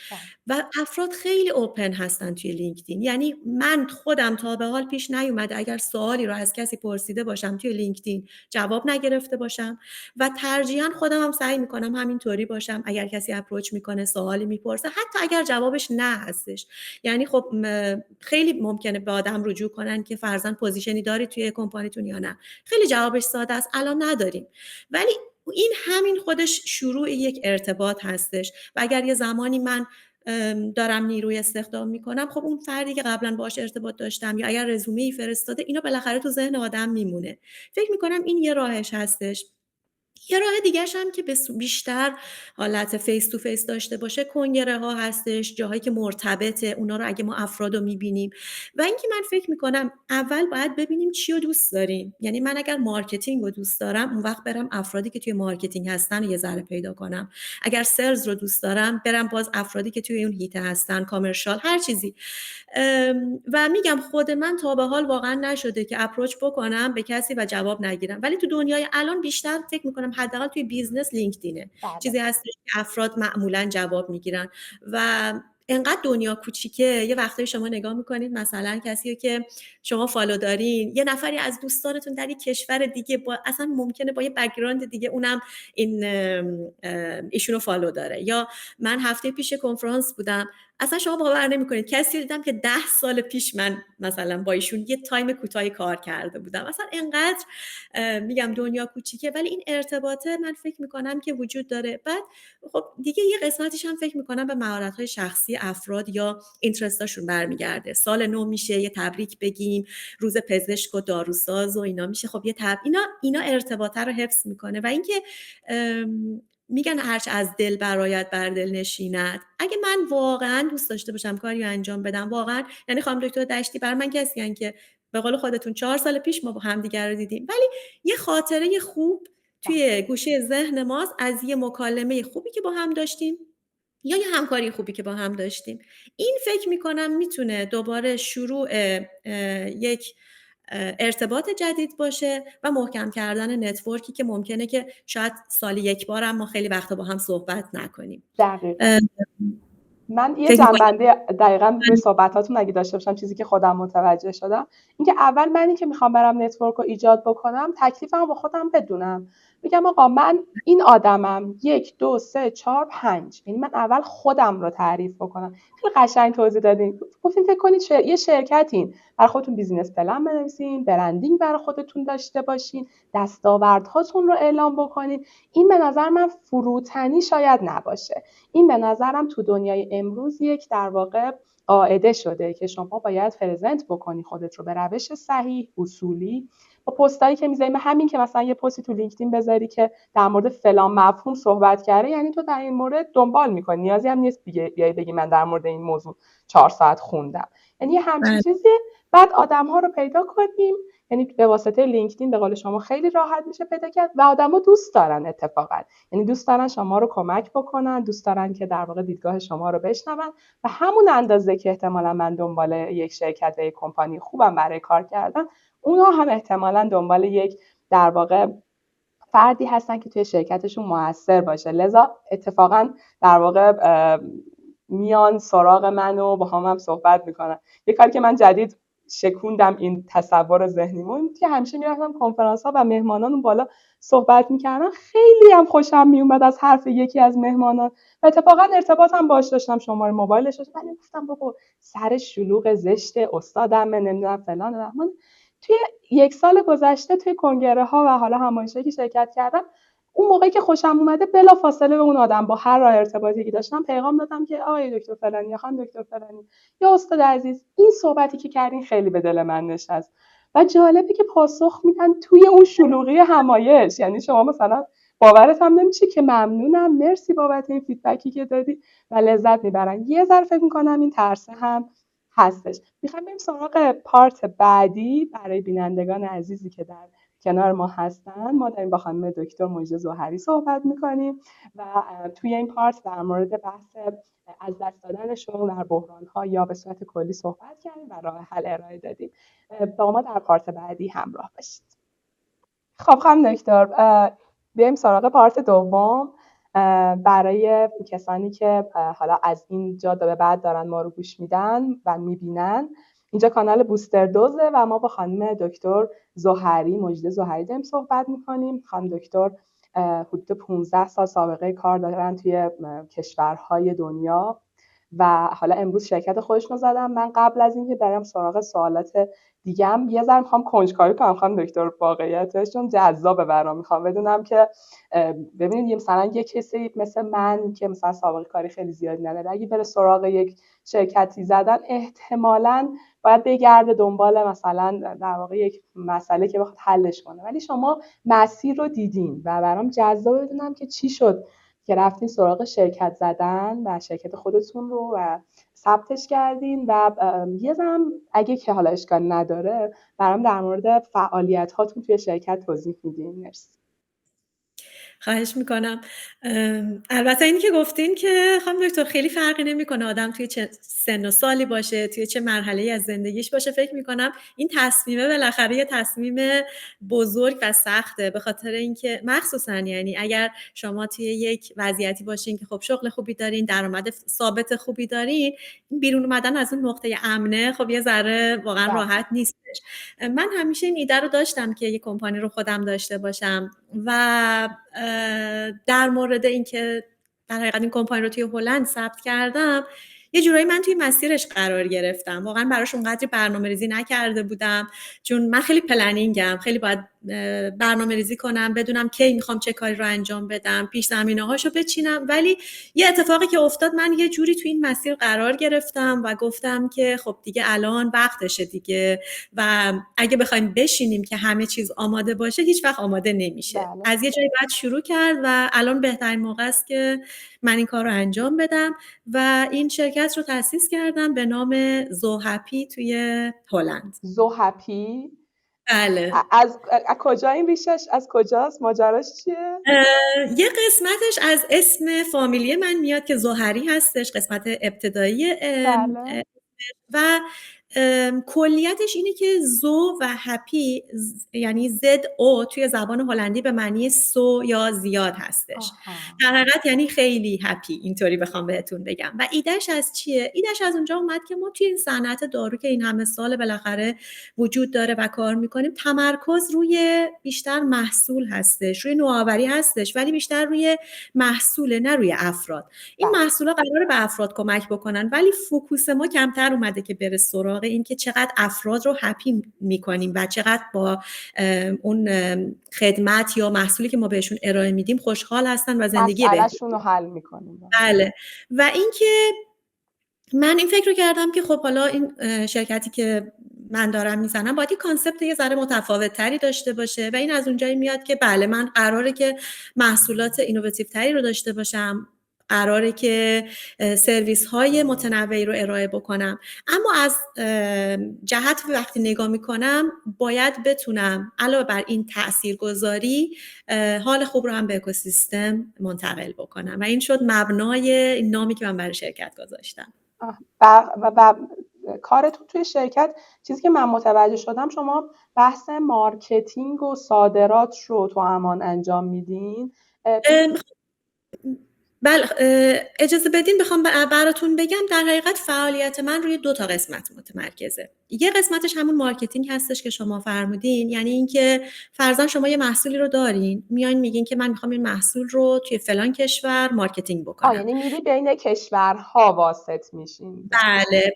و افراد خیلی اوپن هستن توی لینکدین. یعنی من خودم تا به حال پیش نیومده اگر سوالی رو از کسی پرسیده باشم توی لینکدین جواب نگرفته باشم و ترجیحاً خودم هم سعی میکنم همینطوری باشم. اگر کسی اپروچ میکنه سوالی میپرسه حتی اگر جوابش نه هستش، یعنی خب خیلی ممکنه به آدم رجوع کنن که فرضاً پوزیشنی داری توی کمپانیتون یا نه، خیلی جوابش ساده است الان نداریم، ولی این همین خودش شروع یک ارتباط هستش. و اگر یه زمانی من دارم نیروی استخدام میکنم، خب اون فردی که قبلا باهاش ارتباط داشتم یا اگر رزومه‌ای فرستاده، اینا بالاخره تو ذهن آدم میمونه. فکر میکنم این یه راهش هستش. یه راه دیگه‌ش هم که بیشتر حالت فیس تو فیس داشته باشه، کنگره ها هستش، جاهایی که مرتبطه، اونا رو اگه ما افراد رو میبینیم. و اینکه من فکر میکنم اول باید ببینیم چی رو دوست داریم. یعنی من اگر مارکتینگ رو دوست دارم، اون وقت برم افرادی که توی مارکتینگ هستن رو یه ذره پیدا کنم. اگر سلز رو دوست دارم، برم باز افرادی که توی اون هیته هستن، کامرشال، هر چیزی. و میگم خود من تا به حال واقعا نشده که اپروچ بکنم به کسی و جواب نگیرم، ولی تو دنیای الان بیشتر فکر میکنم حداقل توی بیزنس لینکدینه چیزی هستش که افراد معمولا جواب میگیرن. و انقدر دنیا کوچیکه، یه وقتایی شما نگاه میکنید مثلا کسی که شما فالو دارین، یه نفری از دوستانتون در یک کشور دیگه با اصلا ممکنه با یه بک‌گراند دیگه اونم ایشونو فالو داره. یا من هفته پیش کنفرانس بودم، اصلا شما باور نمی‌کنید کسی رو دیدم که 10 سال پیش من مثلا با ایشون یه تایم کوتاهی کار کرده بودم. اصلا انقدر میگم دنیا کوچیکه، ولی این ارتباطه من فکر میکنم که وجود داره. بعد خب دیگه یه قسمتیش هم فکر میکنم به مهارت‌های شخصی افراد یا اینترستاشون برمیگرده. سال نو میشه یه تبریک بگیم، روز پزشک و داروساز و اینا میشه، خب یه اینا ارتباطه رو حفظ میکنه. و اینکه میگن هرچه از دل برایت بر دل نشیند. اگه من واقعا دوست داشته باشم کاری انجام بدم، واقعا، یعنی خانم دکتر دشتی بر من کسی هستن که به قول خودتون 4 سال پیش ما با هم دیگر رو دیدیم، ولی یه خاطره خوب توی گوشه ذهن ماست از یه مکالمه خوبی که با هم داشتیم یا یه همکاری خوبی که با هم داشتیم. این فکر میکنم میتونه دوباره شروع یک ارتباط جدید باشه و محکم کردن نتورکی که ممکنه که شاید سالی یک بار هم ما خیلی وقتا با هم صحبت نکنیم. دقیقاً. من یه جنبندی دقیقاً روی صحبتاتون اگه داشته باشم، چیزی که خودم متوجه شدم اینکه اول منی که میخوام برم نتورک رو ایجاد بکنم، تکلیفمو با خودم بدونم، بگم آقا من این آدمم 1 2 3 4 5. یعنی من اول خودم رو تعریف بکنم. خیلی قشنگ توضیح دادین. گفتین فکر کنید یه شرکتین، برای خودتون بیزینس پلن بنویسین، برندینگ برای خودتون داشته باشین، دستاوردهاتون رو اعلام بکنین. این به نظر من فروتنی شاید نباشه. این به نظرم تو دنیای امروز یک در واقع قاعده شده که شما باید پرزنت بکنی خودت رو به روش صحیح، اصولی. با پستایی که میذاری، همین که مثلا یه پستی تو لینکدین بذاری که در مورد فلان مفهوم صحبت کرده، یعنی تو در این مورد دنبال میکنی، نیازی هم نیست بیای بگی من در مورد این موضوع 4 ساعت خوندم. یعنی همچین چیزی. بعد آدم‌ها رو پیدا کنیم، یعنی به واسطه لینکدین به قول شما خیلی راحت میشه پیدا کرد و آدما دوست دارن اتفاقا، یعنی دوست دارن شما رو کمک بکنن، دوست دارن که در واقع دیدگاه شما رو بشنون و همون اندازه که احتمالاً من دنبال یک شرکت و یک کمپانی خوبم برای کار کردن، اونا هم احتمالاً دنبال یک در واقع فردی هستن که توی شرکتشون موثر باشه. لذا اتفاقا در واقع میان سراغ منو با هم صحبت میکنن. یه کاری که من جدید شکوندم این تصور ذهنیمون که همیشه میرفتم کنفرانس ها و مهمانان اون بالا صحبت میکردن، خیلی هم خوشم میومد از حرف یکی از مهمانان و اتفاقا ارتباطم باش داشتم، شماره موبایلش داشتم، ولی گفتم بابا سر شلوغ زشت استادمه نمیدونم فلان رحمان. توی 1 سال گذشته توی کنگره ها و حالا همایشایی که شرکت کردم، اون موقعی که خوشم اومده بلا فاصله به اون آدم با هر راه ارتباطی که داشتم پیغام دادم که آقای دکتر فلانی یا خانم دکتر فلانی یا استاد عزیز، این صحبتی که کردین خیلی به دل من نشست. و جالبه که پاسخ میدن توی اون شلوغی همایش. یعنی شما مثلا باورت هم نمیشه که ممنونم، مرسی بابت این فیدبکی که دادی و لذت میبرن. یه ذره فکر میکنم این ترس هم هستش. میخوایم بریم سراغ پارت بعدی برای بینندگان عزیزی که در کنار ما هستن. ما داریم با خانم دکتر مژده ظهری صحبت میکنیم و توی این پارت در مورد بحث از دست دادن شغل در بحران‌ها یا به صورت کلی صحبت کردیم و راه حل ارائه دادیم. با ما در پارت بعدی همراه باشید. خب خانم دکتر، بریم سراغ پارت دوم برای کسانی که حالا از اینجا به بعد دارن ما رو گوش میدن و میبینن. اینجا کانال بوستر دوزه و ما با خانم دکتر ظهری، مژده ظهری داریم صحبت میکنیم. خانم دکتر حدود 15 سال سابقه کار دارن توی کشورهای دنیا و حالا امروز شرکت خودشون زدم. من قبل از اینکه برم سراغ سوالات دیگم یه ذره میخوام کنجکاوی کنم خانم دکتر، واقعیتش چون جذابه برام. میخوام بدونم که ببینید مثلا یه کسی مثل من که مثلا سابقه کاری خیلی زیادی نداره، اگه بره سراغ یک شرکتی زدن احتمالاً باید بگرده دنبال مثلا در واقع یک مسئله که بخواد حلش کنه، ولی شما مسیر رو دیدین و برام جذاب بدونم که چی شد که رفتین سراغ شرکت زدن و شرکت خودتون رو و ثبتش کردین و یه زم اگه که حالا اشکال نداره برام در مورد فعالیت هاتون توی شرکت توضیح میدین. مرسی. خواهش میکنم. البته اینی که گفتین که خانم دکتر خیلی فرقی نمیکنه آدم توی چه سن و سالی باشه، توی چه مرحله‌ای از زندگیش باشه. فکر میکنم این تصمیمه بالاخره یه تصمیم بزرگ و سخته، به خاطر اینکه مخصوصا یعنی اگر شما توی یک وضعیتی باشین که خب شغل خوبی دارین، درآمد ثابت خوبی دارین، بیرون اومدن از اون نقطه امنه خب یه ذره واقعا راحت نیستش. من همیشه این ایده رو داشتم که یه کمپانی رو خودم داشته باشم و در مورد اینکه در حقیقت این کمپانی رو توی هلند ثبت کردم، یه جورایی من توی مسیرش قرار گرفتم. واقعا براش اونقدری برنامه‌ریزی نکرده بودم، چون من خیلی پلنینگم، خیلی باید برنامه‌ریزی کنم، بدونم کی میخوام چه کاری رو انجام بدم، پیش زمینه‌هاشو بچینم. ولی یه اتفاقی که افتاد، من یه جوری توی این مسیر قرار گرفتم و گفتم که خب دیگه الان وقتشه دیگه و اگه بخوایم بشینیم که همه چیز آماده باشه هیچ وقت آماده نمیشه. از یه جایی باید شروع کرد و الان بهترین موقع است که من این کار رو انجام بدم و این شرکت رو تأسیس کردم به نام زوهپی توی هلند. زوهپی؟ بله. از کجا این ریشش؟ از کجاست؟ ماجراش چیه؟ یه قسمتش از اسم فامیلی من میاد که ظهری هستش، قسمت ابتدایی. بله. و کلیتش اینه که زو و هپی یعنی زد او توی زبان هلندی به معنی سو یا زیاد هستش. در حقیقت یعنی خیلی هپی، اینطوری بخوام بهتون بگم. و ایدهش از چیه؟ ایدهش از اونجا اومد که ما توی این صنعت دارو که این همه سال بالاخره وجود داره و کار میکنیم، تمرکز روی بیشتر محصول هستش، روی نوآوری هستش، ولی بیشتر روی محصول نه روی افراد. این محصولا قراره به افراد کمک بکنن، ولی فوکوس ما کمتر اومده که بره سراغ این که چقدر افراد رو هپی میکنیم و چقدر با اون خدمت یا محصولی که ما بهشون ارائه میدیم خوشحال هستن و زندگی مسئله‌شون رو حل میکنیم. بله. و اینکه من این فکر رو کردم که خب حالا این شرکتی که من دارم میزنم باید کانسپت یه ذره متفاوت تری داشته باشه و این از اونجایی میاد که بله من قراره که محصولات اینوواتیو تری رو داشته باشم، قراره که سرویس های متنوعی رو ارائه بکنم، اما از جهت وقتی نگاه میکنم باید بتونم علاوه بر این تاثیرگذاری حال خوب رو هم به اکوسیستم منتقل بکنم و این شد مبنای نامی که من برای شرکت گذاشتم. و کارتون توی شرکت، چیزی که من متوجه شدم، شما بحث مارکتینگ و صادرات رو تو امان انجام میدین. بله، اجازه بدین بخوام براتون بگم. در حقیقت فعالیت من روی 2 تا قسمت متمرکزه. یه قسمتش همون مارکتینگ هستش که شما فرمودین، یعنی اینکه فرضاً شما یه محصولی رو دارین، میاین میگین که من میخوام این محصول رو توی فلان کشور مارکتینگ بکنم. یعنی میری بین کشورها واسط میشین.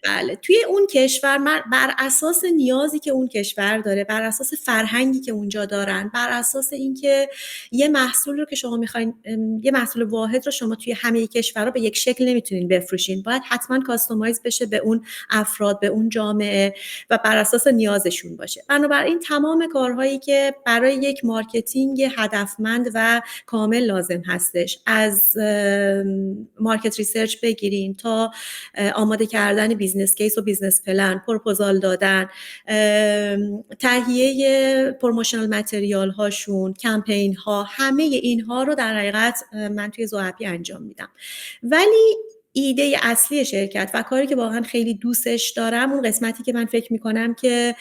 بله. توی اون کشور بر اساس نیازی که اون کشور داره، بر اساس فرهنگی که اونجا دارن، بر اساس اینکه یه محصول رو که شما میخواین، یه محصول واحد رو شما توی همه کشورها به یک شکل نمیتونین بفروشین، باید حتما کاستومایز بشه به اون افراد، به اون جامعه. و بر اساس نیازشون باشه. بنابراین تمام کارهایی که برای یک مارکتینگ هدفمند و کامل لازم هستش، از مارکت ریسرچ بگیرین تا آماده کردن بیزنس کیس و بیزنس پلن، پروپوزال دادن، تهیه پروموشنال متریال هاشون، کمپین ها، همه اینها رو در حقیقت من توی زوهپی انجام میدم. ولی ایده اصلی شرکت و کاری که واقعا خیلی دوستش دارم، اون قسمتی که من فکر میکنم که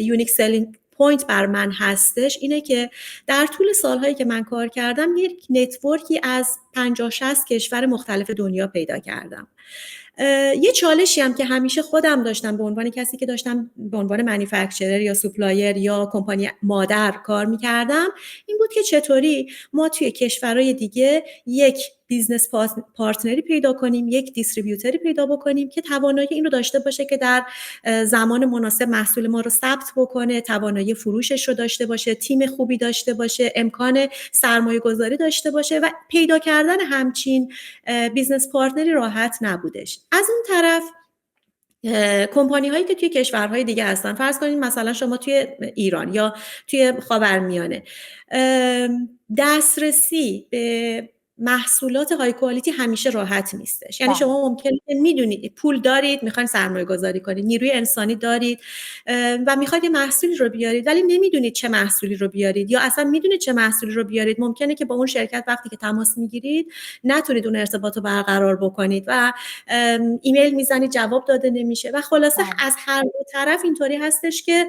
یونیک سلینگ پوینت بر من هستش، اینه که در طول سالهایی که من کار کردم یک نتورکی از 50-60 کشور مختلف دنیا پیدا کردم. یه چالشی هم که همیشه خودم داشتم به عنوان کسی که داشتم به عنوان مانیفکتچرر یا سوپلایر یا کمپانی مادر کار میکردم این بود که چطوری ما توی کشورهای دیگه یک بیزنس پارتنری پیدا کنیم، یک دیستریبیوتری پیدا بکنیم که توانایی این رو داشته باشه که در زمان مناسب محصول ما رو ثبت بکنه، توانایی فروشش رو داشته باشه، تیم خوبی داشته باشه، امکان سرمایه گذاری داشته باشه و پیدا کردن همچین بیزنس پارتنری راحت نبودش. از اون طرف کمپانی هایی که توی کشورهای دیگه هستن، فرض کنید مثلا شما توی ایران یا توی خاورمیانه، دسترسی به محصولات های کوالیتی همیشه راحت نیستش. یعنی شما ممکنه میدونید پول دارید، میخواین سرمایه گذاری کنید، نیروی انسانی دارید و میخواید یه محصولی رو بیارید ولی نمیدونید چه محصولی رو بیارید، یا اصلا میدونید چه محصولی رو بیارید، ممکنه که با اون شرکت وقتی که تماس میگیرید نتونید اون ارتباط رو برقرار بکنید و ایمیل میزنید جواب داده نمیشه و خلاصه از هر دو طرف اینطوری هستش که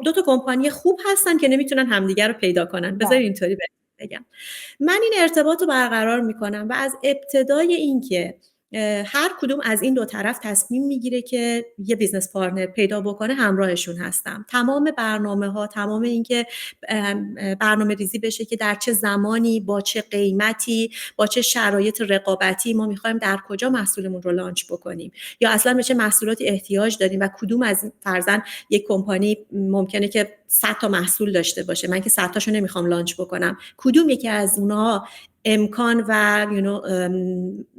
دو تا کمپانی خوب هستن که نمیتونن همدیگر رو پیدا کنن. بذار اینطوری بگم. من این ارتباط رو برقرار میکنم و از ابتدای این که هر کدوم از این دو طرف تصمیم میگیره که یه بیزنس پارتنر پیدا بکنه همراهشون هستم. تمام برنامه ها، تمام این که برنامه ریزی بشه که در چه زمانی، با چه قیمتی، با چه شرایط رقابتی ما میخوایم در کجا محصولمون رو لانچ بکنیم، یا اصلا به چه محصولاتی احتیاج داریم و کدوم از فرضاً یک کمپانی ممکنه که 100 تا محصول داشته باشه، من که 100 تاشو نمیخوام لانچ بکنم، کدوم یکی از اونها امکان و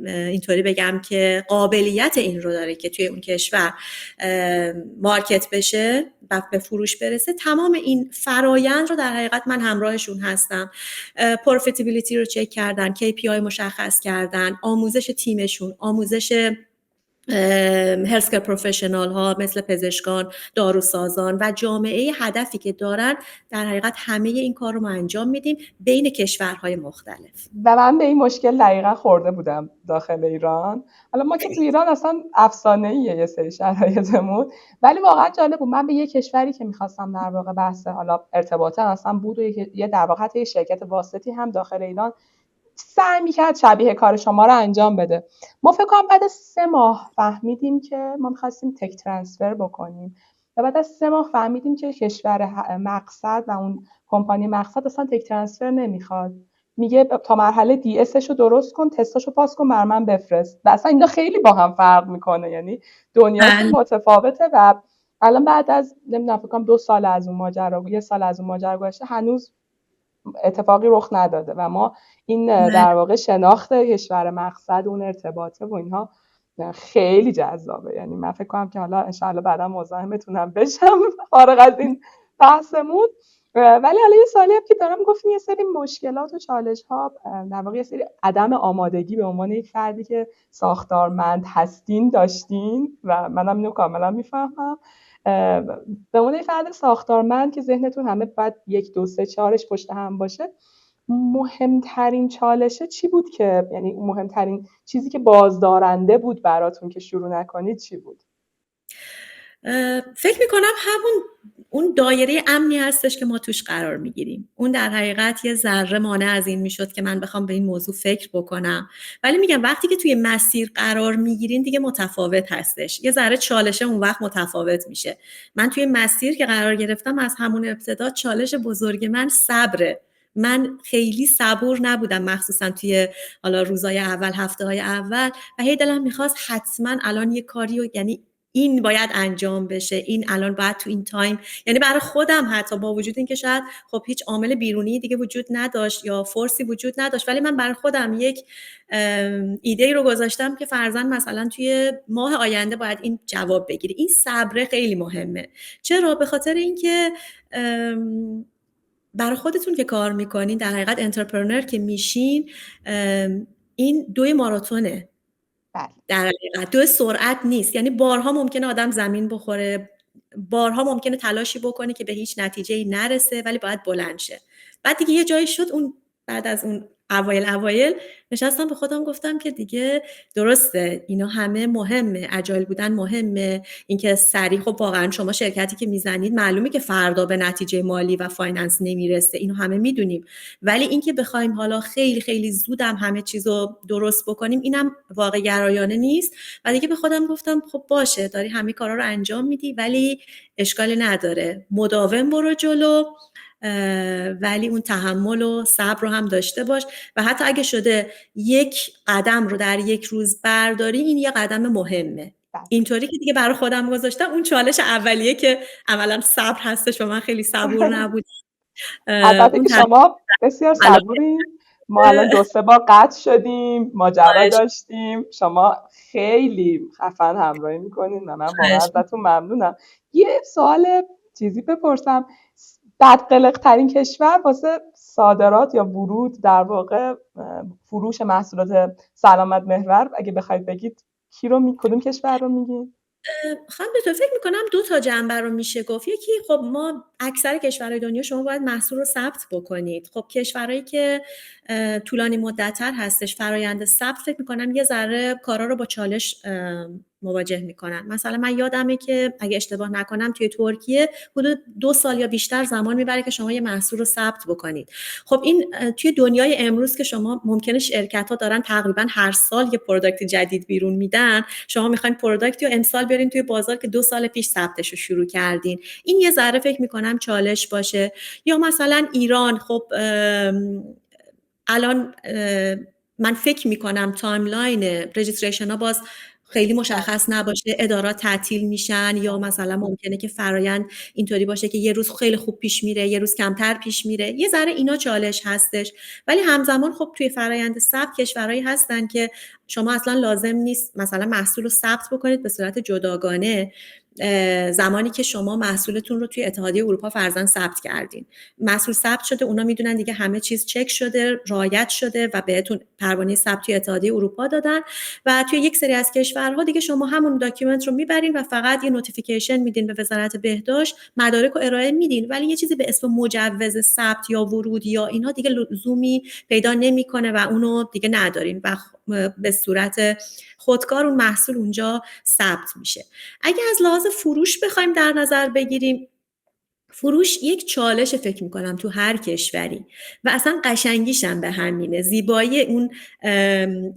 اینطوری بگم که قابلیت این رو داره که توی اون کشور مارکت بشه و به فروش برسه. تمام این فرایند رو در حقیقت من همراهشون هستم. پروفیتیبیلیتی رو چک کردن، KPI مشخص کردن، آموزش تیمشون، آموزش هلسکر پروفشنال ها مثل پزشکان، داروسازان و جامعه هدفی که دارن، در حقیقت همه این کار رو ما انجام میدیم بین کشورهای مختلف. و من به این مشکل دقیقا خورده بودم داخل ایران. حالا ما که تو ایران اصلا افسانه‌ایه یه سری شرایطمون، ولی واقعا جالب بود. من به یه کشوری که می‌خواستم در واقع بحث حالا ارتباطات اصلا بود و یه در واقع یه شرکت واسطی هم داخل ایران سعی می‌کرد شبیه کار شما رو انجام بده. ما فکر کنم بعد 3 ماه فهمیدیم که ما می‌خواستیم تک ترانسفر بکنیم و بعد از 3 ماه فهمیدیم که کشور مقصد و اون کمپانی مقصد اصلا تک ترانسفر نمیخواد. میگه تا مرحله دی اسشو درست کن، تستاشو پاس کن، بر من بفرست. و اصلا اینا خیلی با هم فرق میکنه، یعنی دنیاشون متفاوته. و الان بعد از نمیدونم فکر کنم 2 سال از اون ماجرا، 1 سال از اون ماجرا گذشته، هنوز اتفاقی رخ نداده و ما این در واقع شناخت کشور مقصد، اون ارتباطه و اینها خیلی جذابه. یعنی من فکر کنم که حالا انشالله بعدا مزاحمتونم بشم فارغ از این بحثمون. ولی حالا یه سوالی هم که دارم، گفتین یه سری مشکلات و چالش ها، در واقع یه سری عدم آمادگی به عنوان یک فردی که ساختارمند هستین داشتین و منم اینو کاملا میفهمم. به عنوان یک فرد ساختارمند که ذهنتون همه باید 1 2 3 4ش پشت هم باشه، مهمترین چالشه چی بود که، یعنی مهمترین چیزی که بازدارنده بود براتون که شروع نکنید چی بود؟ فکر میکنم همون اون دایره امنی هستش که ما توش قرار میگیریم. اون در حقیقت یه ذره مانع از این میشد که من بخوام به این موضوع فکر بکنم. ولی میگم وقتی که توی مسیر قرار میگیرین دیگه متفاوت هستش، یه ذره چالشه اون وقت متفاوت میشه. من توی مسیر که قرار گرفتم از همون ابتدا چالش بزرگ من صبره. من خیلی صبور نبودم، مخصوصا توی حالا روزای اول، هفته‌های اول، و هی دلم میخواست حتما الان یه کاری و یعنی این باید انجام بشه، این الان باید تو این تایم، یعنی برای خودم حتی با وجود اینکه شاید خب هیچ عامل بیرونی دیگه وجود نداشت یا فورسی وجود نداشت، ولی من برای خودم یک ایده رو گذاشتم که فرضاً مثلا توی ماه آینده باید این جواب بگیره. این صبر خیلی مهمه. چرا؟ به خاطر اینکه برای خودتون که کار میکنین، در حقیقت انترپرنور که میشین، این دوی ماراتونه، در حقیقت دوی سرعت نیست. یعنی بارها ممکنه آدم زمین بخوره، بارها ممکنه تلاشی بکنه که به هیچ نتیجه‌ای نرسه، ولی باید بلند شه. بعد دیگه یه جایی شد، اون بعد از اون اوایل نشستم به خودم گفتم که دیگه درسته، اینا همه مهمه، اجایل بودن مهمه، اینکه سریع، خب واقعا شما شرکتی که میزنید معلومه که فردا به نتیجه مالی و فایننس نمیرسه، اینو همه میدونیم، ولی اینکه بخوایم حالا خیلی خیلی زودم همه چیزو درست بکنیم، اینم واقع گرایانه نیست. و دیگه به خودم گفتم خب باشه، داری همه کارا رو انجام میدی، ولی اشکالی نداره، مداوم برو جلو، ولی اون تحمل و صبر رو هم داشته باش و حتی اگه شده یک قدم رو در یک روز برداری، این یه قدم مهمه. اینطوری که دیگه برای خودم گذاشتم. اون چالش اولیه که عملا صبر هستش و من خیلی صبور نبودم. البته که شما بسیار صبورین، ما الان 2-3 بار قطع شدیم، ماجرا داشتیم، شما خیلی خفن همراهی میکنین و من واقعا ازتون ممنونم. یه سوال چیزی بپرسم، بدقلق ترین کشور واسه صادرات یا ورود، در واقع فروش محصولات سلامت محور، اگه بخواید بگید کدوم کشور رو میگین؟ خانم دکتر، فکر میکنم 2 تا جنبه رو میشه گفت. یکی خب ما اکثر کشورهای دنیا شما باید محصول رو ثبت بکنید. خب کشورهایی که طولانی مدت‌تر هستش فرآیند ثبت، فکر میکنم یه ذره کارا رو با چالش مواجه میکنن. مثلا من یادمه که اگه اشتباه نکنم توی ترکیه حدود 2 سال یا بیشتر زمان میبره که شما یه محصول رو ثبت بکنید. خب این توی دنیای امروز که شما ممکنه شرکت ها دارن تقریبا هر سال یه پروداکت جدید بیرون میدن، شما میخواین پروداکتی رو امسال برین توی بازار که 2 سال پیش ثبتش رو شروع کردین، این یه ذره فکر میکنم چالش باشه. یا مثلا ایران، خب الان من فکر میکنم تایملاین رجیستریشن ها باز خیلی مشخص نباشه، ادارات تعطیل میشن، یا مثلا ممکنه که فرایند اینطوری باشه که یه روز خیلی خوب پیش میره، یه روز کمتر پیش میره، یه ذره اینا چالش هستش. ولی همزمان خب توی فرایند ثبت کشورهایی هستن که شما اصلا لازم نیست مثلا محصول رو ثبت بکنید به صورت جداگانه. زمانی که شما محصولتون رو توی اتحادیه اروپا فرضاً ثبت کردین، محصول ثبت شده، اونا میدونن دیگه همه چیز چک شده، رعایت شده و بهتون پروانه ثبت توی اتحادیه اروپا دادن و توی یک سری از کشورها دیگه شما همون داکیومنت رو میبرین و فقط یه نوتیفیکیشن میدین به وزارت بهداشت، مدارک رو ارائه میدین، ولی یه چیزی به اسم مجوز ثبت یا ورود یا اینا دیگه لزومی پیدا نمیکنه و اونو دیگه ندارین و به صورت خودکار اون محصول اونجا ثبت میشه. اگه از لحاظ فروش بخوایم در نظر بگیریم، فروش یک چالش فکر میکنم تو هر کشوری و اصلا قشنگیش هم به همینه، زیبایی اون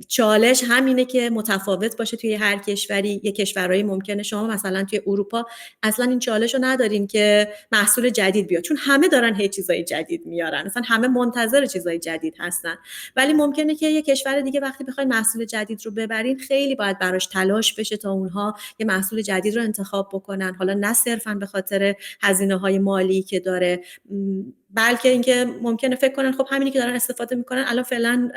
چالش همینه که متفاوت باشه توی هر کشوری. یک کشورهایی ممکنه شما مثلا توی اروپا اصلا این چالش رو ندارین که محصول جدید بیاد، چون همه دارن هیچ چیزای جدید میارن، اصلا همه منتظر چیزای جدید هستن. ولی ممکنه که یک کشور دیگه وقتی بخواید محصول جدید رو ببرین، خیلی باید براش تلاش بشه تا اونها یه محصول جدید رو انتخاب بکنن، حالا نه صرفا به خاطر هزینه‌های مالی که داره، بلکه اینکه ممکنه فکر کنن خب همینی که دارن استفاده میکنن الان فعلا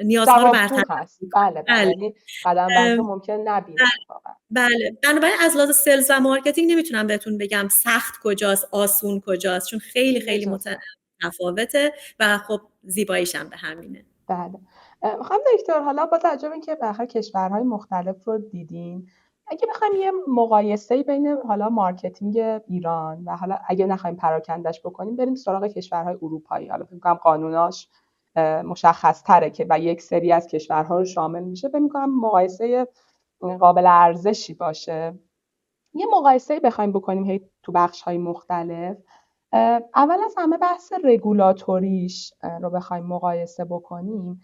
نیازها رو برطرف هست. بله یعنی قدم بعدی ممکن نبینن واقعا. بله، بنابراین از لحاظ سلز و مارکتینگ نمیتونم بهتون بگم سخت کجاست، آسون کجاست، چون خیلی خیلی متفاوته و خب زیباییش هم به همینه. بله. خانم دکتر، حالا با توجه به اینکه به هر کشورهای مختلف رو دیدین، اگه بخوایم یه مقایسه بین حالا مارکتینگ ایران و حالا اگه نخوایم پراکندش بکنیم بریم سراغ کشورهای اروپایی، حالا فکر کنم قانوناش مشخص تره که و یک سری از کشورها رو شامل میشه، فکر می‌کنم مقایسه قابل ارزشی باشه. یه مقایسه بخوایم بکنیم تو بخش‌های مختلف، اول از همه بحث رگولاتوریش رو بخوایم مقایسه بکنیم،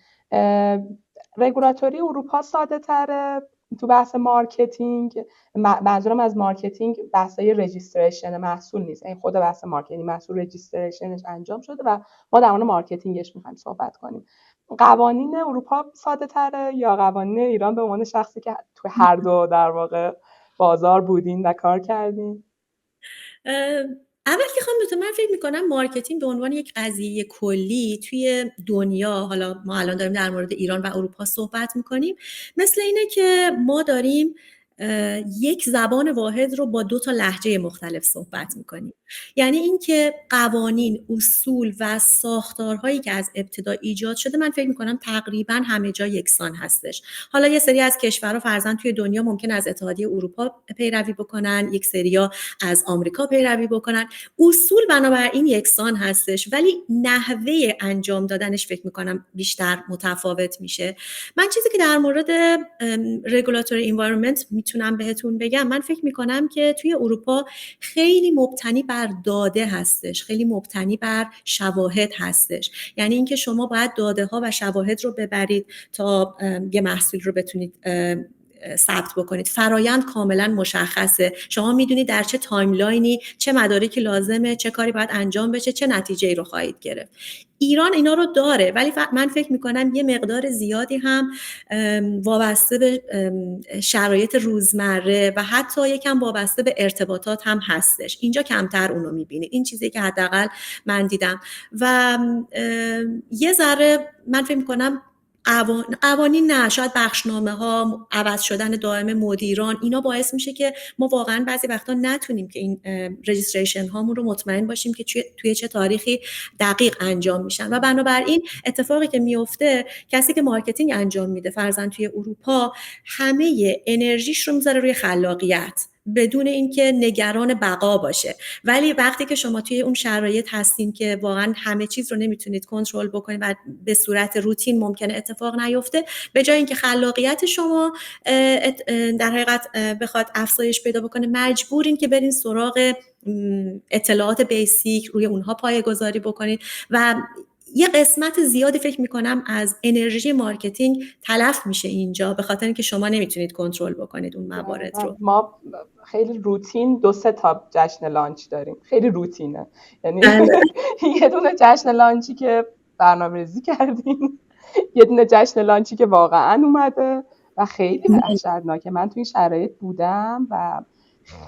رگولاتوری اروپا ساده تره تو بحث مارکتینگ. منظورم از مارکتینگ بحثای رجیستریشن محصول نیست، این خود بحث مارکتینگ، محصول رجیستریشنش انجام شده و ما در مورد مارکتینگش میخوایم صحبت کنیم. قوانین اروپا ساده تره یا قوانین ایران به عنوان شخصی که تو هر دو در واقع بازار بودین و کار کردین؟ اول که خانم من فکر میکنم مارکتینگ به عنوان یک قضیه کلی توی دنیا، حالا ما الان داریم در مورد ایران و اروپا صحبت میکنیم، مثل اینه که ما داریم یک زبان واحد رو با 2 تا لهجه مختلف صحبت میکنیم. یعنی اینکه قوانین، اصول و ساختارهایی که از ابتدا ایجاد شده، من فکر میکنم تقریبا همه جا یکسان هستش. حالا یه سری از کشورها فرضاً توی دنیا ممکن از اتحادیه اروپا پیروی بکنن، یک سریا از آمریکا پیروی بکنن، اصول بنابراین یکسان هستش، ولی نحوه انجام دادنش فکر میکنم بیشتر متفاوت میشه. من چیزی که در مورد regulatory environment میتونم بهتون بگم، من فکر میکنم که توی اروپا خیلی مبتنی بر داده هستش، خیلی مبتنی بر شواهد هستش. یعنی اینکه شما باید داده ها و شواهد رو ببرید تا یه محصول رو بتونید ثبت بکنید. فرایند کاملا مشخصه، شما میدونید در چه تایملاینی چه مدارکی لازمه، چه کاری باید انجام بشه، چه نتیجه‌ای رو خواهید گرفت. ایران اینا رو داره، ولی من فکر میکنم یه مقدار زیادی هم وابسته به شرایط روزمره و حتی یکم وابسته به ارتباطات هم هستش. اینجا کمتر اونو میبینید. این چیزی که حداقل من دیدم و یه ذره من فکر میکنم قوانین نه، شاید بخشنامه ها، عوض شدن دائم مدیران، اینا باعث میشه که ما واقعا بعضی وقتا نتونیم که این رجیستریشن هامون رو مطمئن باشیم که توی چه تاریخی دقیق انجام میشن. و بنابراین اتفاقی که میفته، کسی که مارکتینگ انجام میده فرضاً توی اروپا، همه انرژیش رو میذاره روی خلاقیت بدون اینکه نگران بقا باشه. ولی وقتی که شما توی اون شرایط هستین که واقعا همه چیز رو نمیتونید کنترل بکنید و به صورت روتین ممکنه اتفاق نیفته، به جای اینکه خلاقیت شما در حقیقت بخواد افزایش پیدا بکنه، مجبورین که برین سراغ اطلاعات بیسیک، روی اونها پایه‌گذاری بکنید و یه قسمت زیادی فکر میکنم از انرژی مارکتینگ تلف میشه اینجا، به خاطر اینکه شما نمیتونید کنترل بکنید اون موارد رو. ما خیلی روتین 2-3 تا جشن لانچ داریم، خیلی روتینه. یعنی یه دونه جشن لانچی که برنامه‌ریزی کردیم، یه دونه جشن لانچی که واقعا اومده و خیلی وحشتناکه. من تو این شرایط بودم و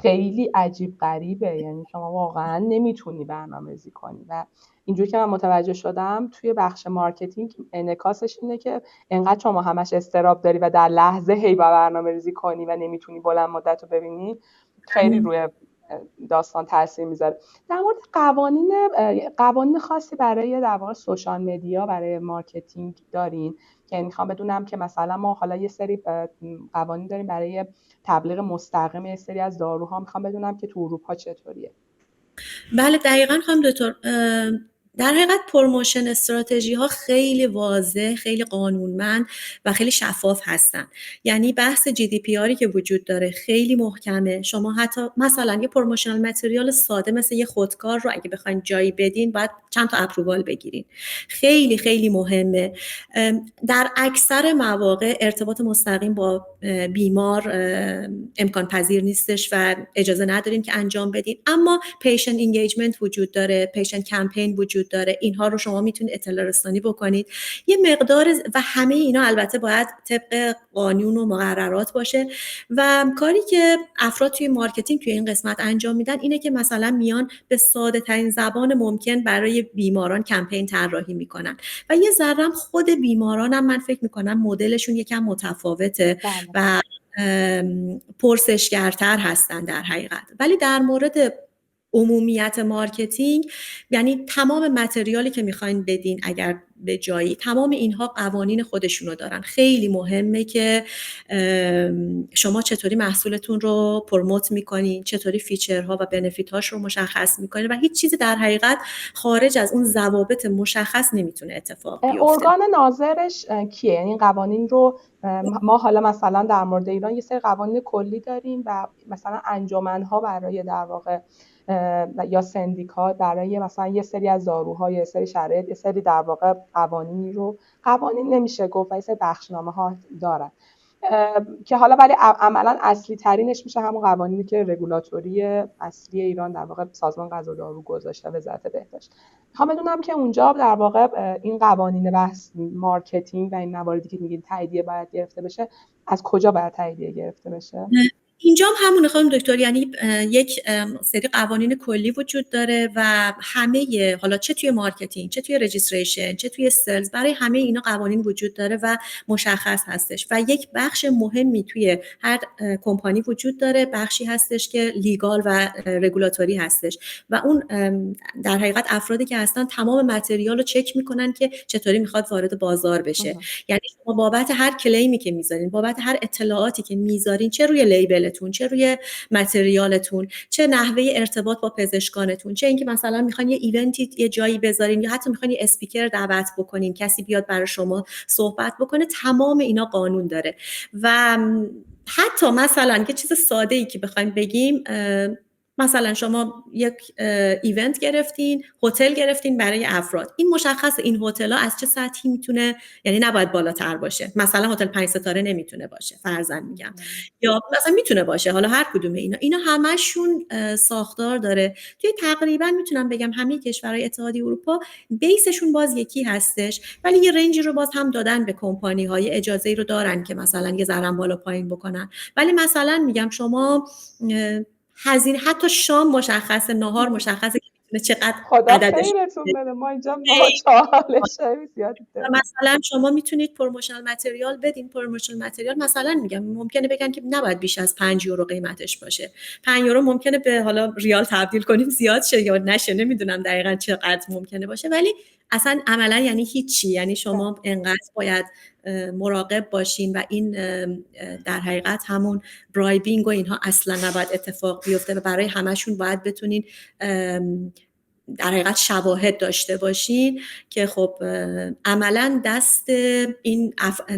خیلی عجیب غریبه. یعنی شما واقعا نمیتونی برنامه‌ریزی کنی و اینجوری که من متوجه شدم توی بخش مارکتینگ انعکاسش اینه که انقدر شما همش استراب داری و در لحظه هی با برنامه‌ریزی کنی و نمیتونی بلند مدت رو ببینی، خیلی روی داستان تاثیر میذاره. در مورد قوانین خاصی برای در واقع سوشال مدیا برای مارکتینگ دارین؟ که میخوام بدونم که مثلا ما حالا یه سری قوانین داریم برای تبلیغ مستقیم یه سری از داروها، میخوام بدونم که تو اروپا چطوریه. بله دقیقاً خانم دکتر، در حقیقت پروموشن استراتژی ها خیلی واضح، خیلی قانونمند و خیلی شفاف هستن. یعنی بحث GDPR که وجود داره خیلی محکمه. شما حتی مثلا یه پروموشنال متریال ساده مثل یه خودکار رو اگه بخواید جایی بدین باید چند تا اپرووال بگیرین. خیلی خیلی مهمه. در اکثر مواقع ارتباط مستقیم با بیمار امکان پذیر نیستش و اجازه ندارین که انجام بدین، اما پیشنت اینگیجمنت وجود داره، پیشنت کمپین وجود داره. اینها رو شما میتونید اطلاع رسانی بکنید. یه مقدار و همه اینا البته باید طبق قانون و مقررات باشه. و کاری که افراد توی مارکتینگ توی این قسمت انجام میدن اینه که مثلا میان به ساده ترین زبان ممکن برای بیماران کمپین طراحی میکنن و یه ذره خود بیمارانم من فکر میکنم مدلشون یکم متفاوته و پرسشگرتر هستن در حقیقت. ولی در مورد عمومیت مارکتینگ، یعنی تمام متریالی که میخواین بدین اگر به جایی، تمام اینها قوانین خودشونو دارن. خیلی مهمه که شما چطوری محصولتون رو پروموت میکنین، چطوری فیچرها و بنفیت‌هاش رو مشخص میکنین و هیچ چیزی در حقیقت خارج از اون ضوابط مشخص نمیتونه اتفاق بیفته. ارگان ناظرش کیه؟ یعنی قوانین رو ما حالا مثلا در مورد ایران یه سری قوانین کلی داریم و مثلا انجمن‌ها برای در واقع یا سندیکا برای مثلا یه سری از داروها، یه سری شرایط، یه سری در واقع قوانینی رو، قوانین نمیشه گفت، یه سری بخشنامه ها دارن که حالا ولی عملا اصلی ترینش میشه همون قوانینی که رگولاتوری اصلی ایران در واقع سازمان غذا و دارو گذاشته، وزارت بهداشت. میخوام بدونم که اونجا در واقع این قوانین بحث مارکتینگ و این مواردی که میگید تاییدیه باید گرفته بشه، از کجا باید تاییدیه گرفته بشه؟ اینجا هم همونه خانم دکتر، یعنی یک سری قوانین کلی وجود داره و همه، حالا چه توی مارکتینگ، چه توی رجیستریشن، چه توی سلز، برای همه اینا قوانین وجود داره و مشخص هستش و یک بخش مهمی توی هر کمپانی وجود داره، بخشی هستش که لیگال و رگولاتوری هستش و اون در حقیقت افرادی که هستن تمام متریال رو چک میکنن که چطوری میخواد وارد بازار بشه. یعنی شما بابت هر کلیمی که میذارین، بابت هر اطلاعاتی که میذارین، چه روی لیبلتون، چه روی متریالتون، چه نحوه ارتباط با پزشکانتون، چه اینکه مثلا میخواین یه ایونتی یه جایی بذارین یا حتی میخواین یه اسپیکر دعوت بکنین، کسی بیاد برای شما صحبت بکنه، تمام اینا قانون داره. و حتی مثلا یه چیز ساده ای که بخوایم بگیم، مثلا شما یک ایونت گرفتین، هتل گرفتین برای افراد، این مشخصه این هتل‌ها از چه سطحی میتونه، یعنی نباید بالاتر باشه، مثلا هتل 5 ستاره نمیتونه باشه فرضاً میگم، یا مثلا میتونه باشه، حالا هر کدوم اینا همشون ساختار داره. توی تقریبا میتونم بگم همه کشورهای اتحادیه اروپا بیسشون باز یکی هستش، ولی یه رنجی رو باز هم دادن به کمپانی‌های، اجازه‌ای رو دارن که مثلا یه ذره بالا پایین بکنن. ولی مثلا میگم شما هزینه، حتی شام مشخصه، نهار مشخصه که میتونه چقدر خدا عددش خیرتون بده، ما اینجا چالش زیاد داریم. مثلا شما میتونید پروموشنال متریال بدین. پروموشنال متریال مثلا میگم ممکنه بگن که نباید بیش از 5 یورو قیمتش باشه. 5 یورو ممکنه به حالا ریال تبدیل کنیم زیاد شه یا نشه، نمیدونم دقیقاً چقدر ممکنه باشه، ولی اصلا عملا یعنی هیچی. یعنی شما انقدر باید مراقب باشین و این در حقیقت همون برایبینگ و اینها اصلا نباید اتفاق بیفته و برای همشون باید بتونین در حقیقت شواهد داشته باشین که خب عملا دست این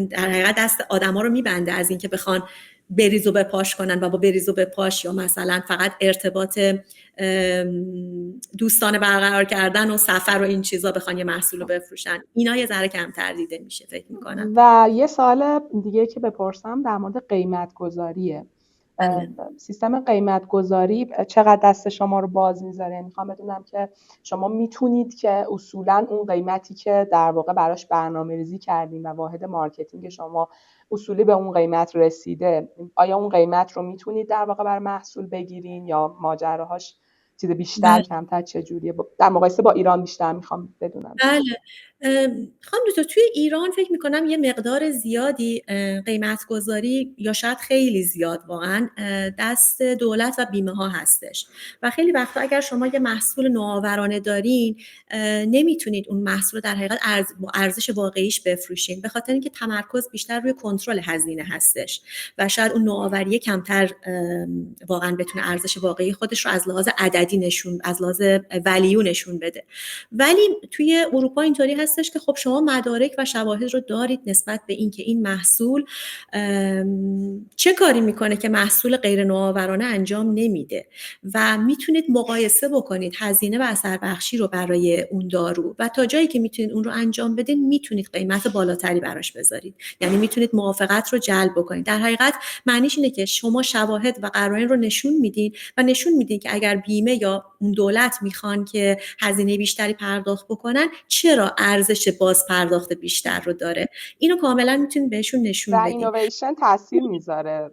در حقیقت دست آدما رو میبنده از اینکه بخوان بریز و بپاش کنن و با بریز و بپاش یا مثلا فقط ارتباط دوستانه برقرار کردن و سفر و این چیزا بخوان یه محصول رو بفروشن. اینا یه ذره کمتر دیده میشه فکر میکنم. و یه سوال دیگه که بپرسم در مورد قیمت گذاریه. سیستم قیمت گذاری چقدر دست شما رو باز میذاره؟ میخوام بدونم که شما میتونید که اصولا اون قیمتی که در واقع براش برنامه ریزی کردین و واحد مارکتینگ شما اصولی به اون قیمت رسیده، آیا اون قیمت رو میتونید در واقع بر محصول بگیرین یا ماجراهاش چیز بیشتر کمتر چجوریه؟ در مقایسه با ایران بیشتر میخوام بدونم. بله خانم دکتر، توی ایران فکر میکنم یه مقدار زیادی قیمت گذاری یا شاید خیلی زیاد واقعا دست دولت و بیمه ها هستش و خیلی وقتا اگر شما یه محصول نوآورانه دارین نمیتونید اون محصول در حقیقت ارزش واقعیش بفروشین، به خاطر اینکه تمرکز بیشتر روی کنترل هزینه هستش و شاید اون نوآوری کمتر واقعا بتونه ارزش واقعی خودش رو از لحاظ عددی نشون، از لحاظ ولیو نشون بده. ولی توی اروپا اینطوری هستش که خب شما مدارک و شواهد رو دارید نسبت به اینکه این محصول چه کاری میکنه که محصول غیر نوآورانه انجام نمیده و میتونید مقایسه بکنید هزینه و اثر بخشی رو برای اون دارو و تا جایی که میتونید اون رو انجام بدین میتونید قیمت بالاتری براش بذارید، یعنی میتونید موافقت رو جلب بکنید. در حقیقت معنیش اینه که شما شواهد و قرائن رو نشون میدین و نشون میدین که اگر بیمه یا اون دولت میخوان که هزینه بیشتری پرداخت بکنن چرا ارزش باز پرداخت بیشتر رو داره. اینو کاملا میتونید بهشون نشون بدید. اینویشن تاثیر میذاره.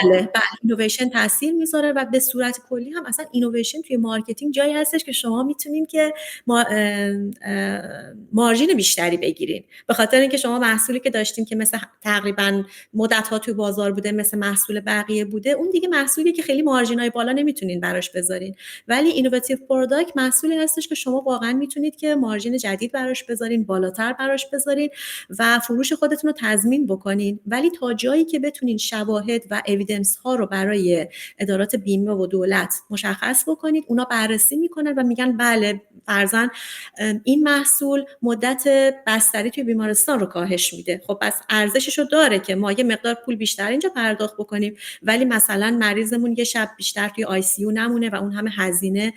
بله اینویشن تاثیر میذاره و به صورت کلی هم اصلا اینویشن توی مارکتینگ جایی هستش که شما میتونین که مارژین بیشتری بگیرین، به خاطر اینکه شما محصولی که داشتین که مثل تقریبا مدت‌ها توی بازار بوده، مثل محصول بقیه بوده، اون دیگه محصولی که خیلی مارژینای بالا نمیتونین براش بذارین. ولی اینوواتیو پروداکت محصولی هستش که شما واقعا میتونید که مارژین جدید براش بذارین، بالاتر براش بذارین و فروش خودتون رو تضمین بکنین. ولی تا جایی که بتونین شواهد و اویدنس ها رو برای ادارات بیمه و دولت مشخص بکنید، اونا بررسی میکنن و میگن بله فرضاً این محصول مدت بستری توی بیمارستان رو کاهش میده، خب پس ارزشش رو داره که ما یه مقدار پول بیشتر اینجا پرداخت بکنیم ولی مثلا مریضمون یه شب بیشتر توی آی سی یو نمونه و اون همه هزینه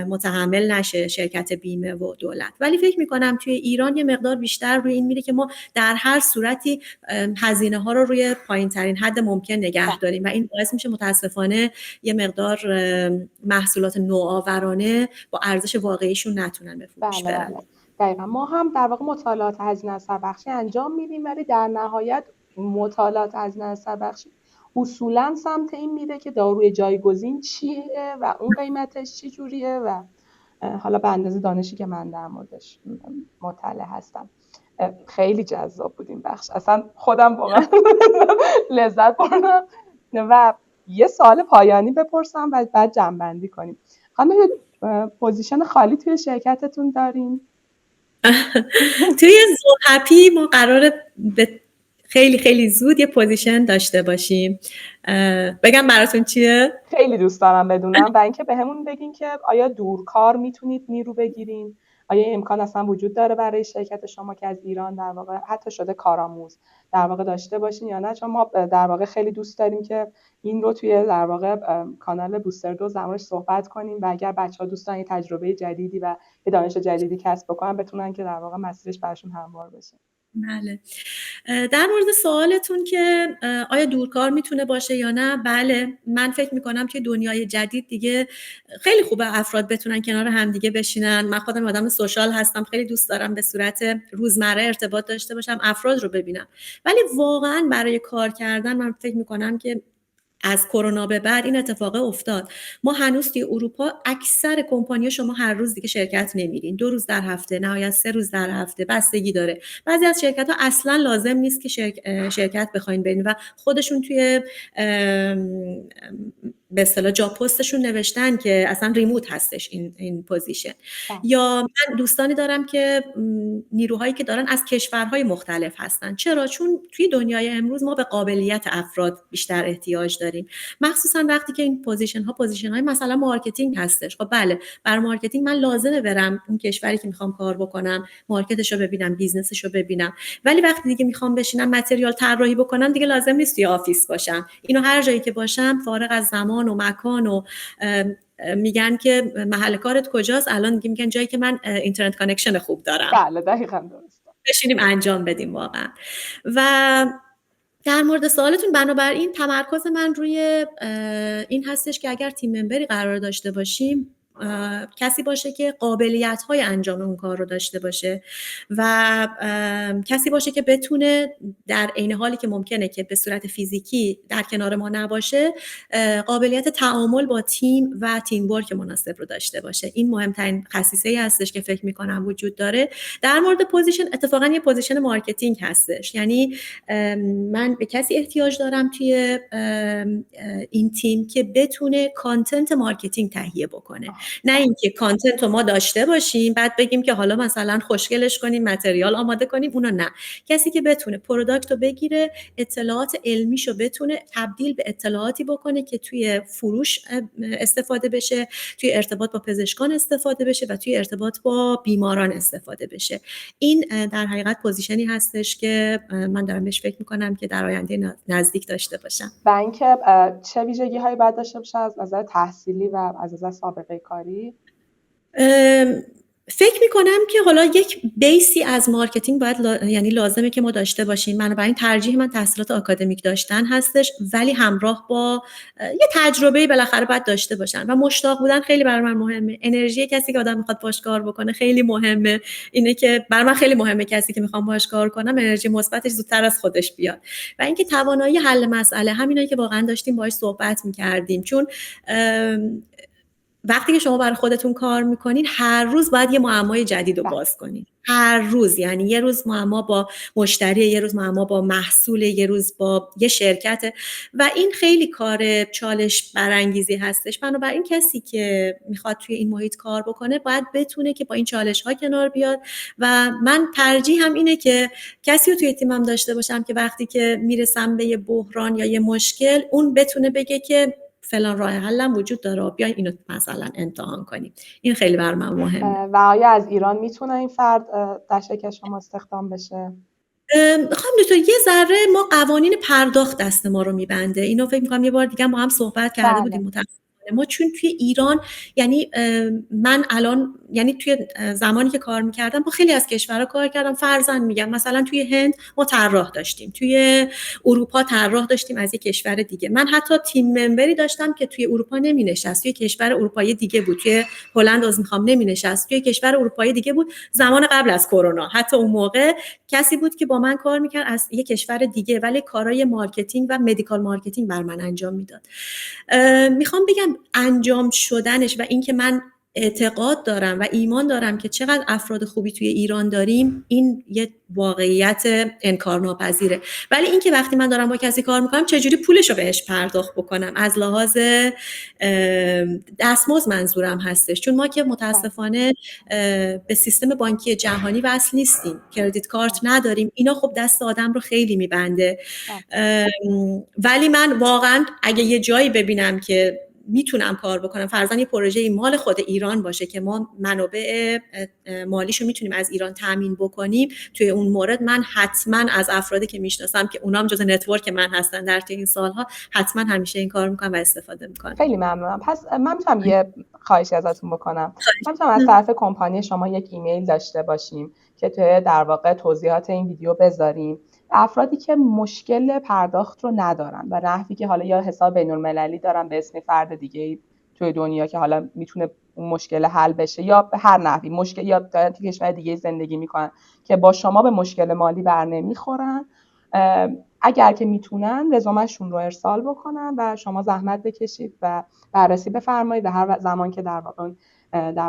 متحمل نشه شرکت بیمه و دولت. ولی فکر میکنم توی ایران یه مقدار بیشتر روی این میره که ما در هر صورتی هزینه ها رو روی پایین ترین حد ممکن نگه داریم و این باعث میشه متاسفانه یه مقدار محصولات نوآورانه با ارزش واقعیشون نتونن به فروش برن. دقیقا ما هم در واقع مطالعات هزینه اثر بخشی انجام میدیم ولی در نهایت مطالعات هزینه اثر بخشی اصولا سمت این میره که داروی جایگزین چیه و اون قیمتش چی جوریه و حالا به اندازه دانشی که من در موردش مطلع هستم. خیلی جذاب بود این بخش، اصلا خودم واقعا لذت بردم. و یه سوال پایانی بپرسم و بعد جمع‌بندی کنیم. خانم پوزیشن خالی توی شرکتتون دارین؟ توی زوهپی ما قراره به خیلی خیلی زود یه پوزیشن داشته باشیم. بگم براتون چیه؟ خیلی دوست دارم بدونم و اینکه بهمون بگین که آیا دورکار میتونید نیرو بگیرین؟ آیا امکان اصلا وجود داره برای شرکت شما که از ایران در واقع حتی شده کارآموز در واقع داشته باشین یا نه؟ چون ما در واقع خیلی دوست داریم که این رو توی در واقع کانال بوستر 2 زمانش صحبت کنیم و اگر بچه‌ها دوست دارن تجربه جدیدی و دانش جدیدی کسب بکنن بتونن که در واقع مسیرش براشون هموار بشه. بله. در مورد سوالتون که آیا دورکار میتونه باشه یا نه، بله، من فکر میکنم که دنیای جدید دیگه خیلی خوبه افراد بتونن کنار همدیگه بشینن. من خودم آدم سوشال هستم، خیلی دوست دارم به صورت روزمره ارتباط داشته باشم، افراد رو ببینم، ولی واقعا برای کار کردن من فکر میکنم که از کرونا به بعد این اتفاق افتاد. ما هنوز توی اروپا اکثر کمپانی‌ها شما هر روز دیگه شرکت نمیرین، 2 روز در هفته، نهایت 3 روز در هفته، بستگی داره. بعضی از شرکت‌ها اصلا لازم نیست که شرکت بخواین برین و خودشون توی به اصطلاح جاب پستشون نوشتن که اصلا ریموت هستش این پوزیشن. یا من دوستانی دارم که نیروهایی که دارن از کشورهای مختلف هستن. چرا؟ چون توی دنیای امروز ما به قابلیت افراد بیشتر احتیاج داریم، مخصوصا وقتی که این پوزیشن های مثلا مارکتینگ هستش. خب بله، برای مارکتینگ من لازمه برم اون کشوری که میخوام کار بکنم، مارکتش رو ببینم، بیزنسش رو ببینم، ولی وقتی دیگه میخوام بشینم متریال طراحی بکنم دیگه لازم نیست توی آفیس باشم. اینو هر جایی که باشم فارغ از زمان و مکان و میگن که محل کارت کجاست، الان میگن جایی که من اینترنت کانکشن خوب دارم. بله دقیقاً درسته. بشینیم انجام بدیم واقعا. و در مورد سوالتون، بنابراین تمرکز من روی این هستش که اگر تیم ممبری قرار داشته باشیم، کسی باشه که قابلیت‌های انجام اون کار رو داشته باشه و کسی باشه که بتونه در عین حالی که ممکنه که به صورت فیزیکی در کنار ما نباشه، قابلیت تعامل با تیم و تیم ورک مناسب رو داشته باشه. این مهمترین خصیصه‌ای هستش که فکر می‌کنم وجود داره. در مورد پوزیشن، اتفاقا یه پوزیشن مارکتینگ هستش، یعنی من به کسی احتیاج دارم توی این تیم که بتونه کانتنت مارکتینگ تهیه بکنه، نه اینکه کانتنت رو ما داشته باشیم بعد بگیم که حالا مثلا خوشگلش کنیم، متریال آماده کنیم، اونو نه. کسی که بتونه پروداکت رو بگیره، اطلاعات علمیشو بتونه تبدیل به اطلاعاتی بکنه که توی فروش استفاده بشه، توی ارتباط با پزشکان استفاده بشه و توی ارتباط با بیماران استفاده بشه. این در حقیقت پوزیشنی هستش که من دارم بهش فکر میکنم که در آینده نزدیک داشته باشم. و اینکه چه ویژگی هایی باید داشته باشه از نظر تحصیلی و از نظر سابقه کاری؟ فکر میکنم که حالا یک بیسی از مارکتینگ باید یعنی لازمه که ما داشته باشیم. بنابراین ترجیح من تحصیلات آکادمیک داشتن هستش، ولی همراه با یه تجربه بالاخره باید داشته باشن و مشتاق بودن خیلی برای من مهمه. انرژی کسی که آدم میخواد باش کار بکنه خیلی مهمه. اینه که برای من خیلی مهمه کسی که میخوام باش کار کنم انرژی مثبتش زودتر از خودش بیاد و اینکه توانایی حل مسئله، همینایی که واقعا داشتیم باهاش صحبت میکردیم. چون وقتی که شما برای خودتون کار میکنین هر روز باید یه معمای جدید رو باز کنین، هر روز. یعنی یه روز معما با مشتری، یه روز معما با محصول، یه روز با یه شرکت و این خیلی کار چالش برانگیزی هستش. بنابراین کسی که میخواد توی این محیط کار بکنه باید بتونه که با این چالش ها کنار بیاد و من ترجیحم اینه که کسی رو توی تیمم داشته باشم که وقتی که میرسم به یه بحران یا یه مشکل اون بتونه بگه که فلان راه حلم وجود داره، بیاین اینو مثلا امتحان کنیم. این خیلی بر من مهمه. و آیا از ایران میتونه این فرد در شرکت شما استخدام بشه؟ خانم دکتر، یه ذره ما قوانین پرداخت دست ما رو میبنده. اینو فکر می‌کنم یه بار دیگه ما هم صحبت کرده بودیم متأسفانه ما چون توی ایران یعنی من الان یعنی توی زمانی که کار میکردم با خیلی از کشورها کار کردم، فرضاً میگم مثلا توی هند ما طراح داشتیم، توی اروپا طراح داشتیم از یک کشور دیگه. من حتی تیم ممبری داشتم که توی اروپا نمینشست، توی کشور اروپایی دیگه بود، توی هلند از میخوام نمینشست، توی کشور اروپایی دیگه بود زمان قبل از کرونا. حتی اون موقع کسی بود که با من کار میکرد از یک کشور دیگه ولی کارهای مارکتینگ و مدیکال مارکتینگ بر من انجام میداد. میخوام بگم انجام شدنش و اینکه من اعتقاد دارم و ایمان دارم که چقدر افراد خوبی توی ایران داریم، این یه واقعیت انکارناپذیره. ولی اینکه وقتی من دارم با کسی کار میکنم چجوری پولشو بهش پرداخت بکنم، از لحاظ دستمزد منظورم هستش، چون ما که متاسفانه به سیستم بانکی جهانی وصل نیستیم، کردیت کارت نداریم، اینا خب دست آدم رو خیلی میبنده. ولی من واقعا اگه یه جایی ببینم که میتونم کار بکنم، فرضاً یه پروژه مال خود ایران باشه که ما منابع مالیشو میتونیم از ایران تامین بکنیم، توی اون مورد من حتما از افرادی که میشناسم که اونام جزء نتورک من هستن در طی این سالها، حتما همیشه این کار میکنم و استفاده میکنم. خیلی ممنونم. پس من میتونم یه خواهشی ازتون بکنم؟ من میتونم از طرف کمپانی شما یک ایمیل داشته باشیم که توی در واقع توضیحات این ویدیو بذاریم، افرادی که مشکل پرداخت رو ندارن و نحوی که حالا یا حساب بین‌المللی دارن به اسم فرد دیگه توی دنیا که حالا میتونه اون مشکل حل بشه، یا به هر نحوی مشکل، یا توی کشور دیگه زندگی میکنن که با شما به مشکل مالی بر نمیخورن، اگر که میتونن رزومه‌شون رو ارسال بکنن و شما زحمت بکشید و بررسی بفرمایید و هر زمان که در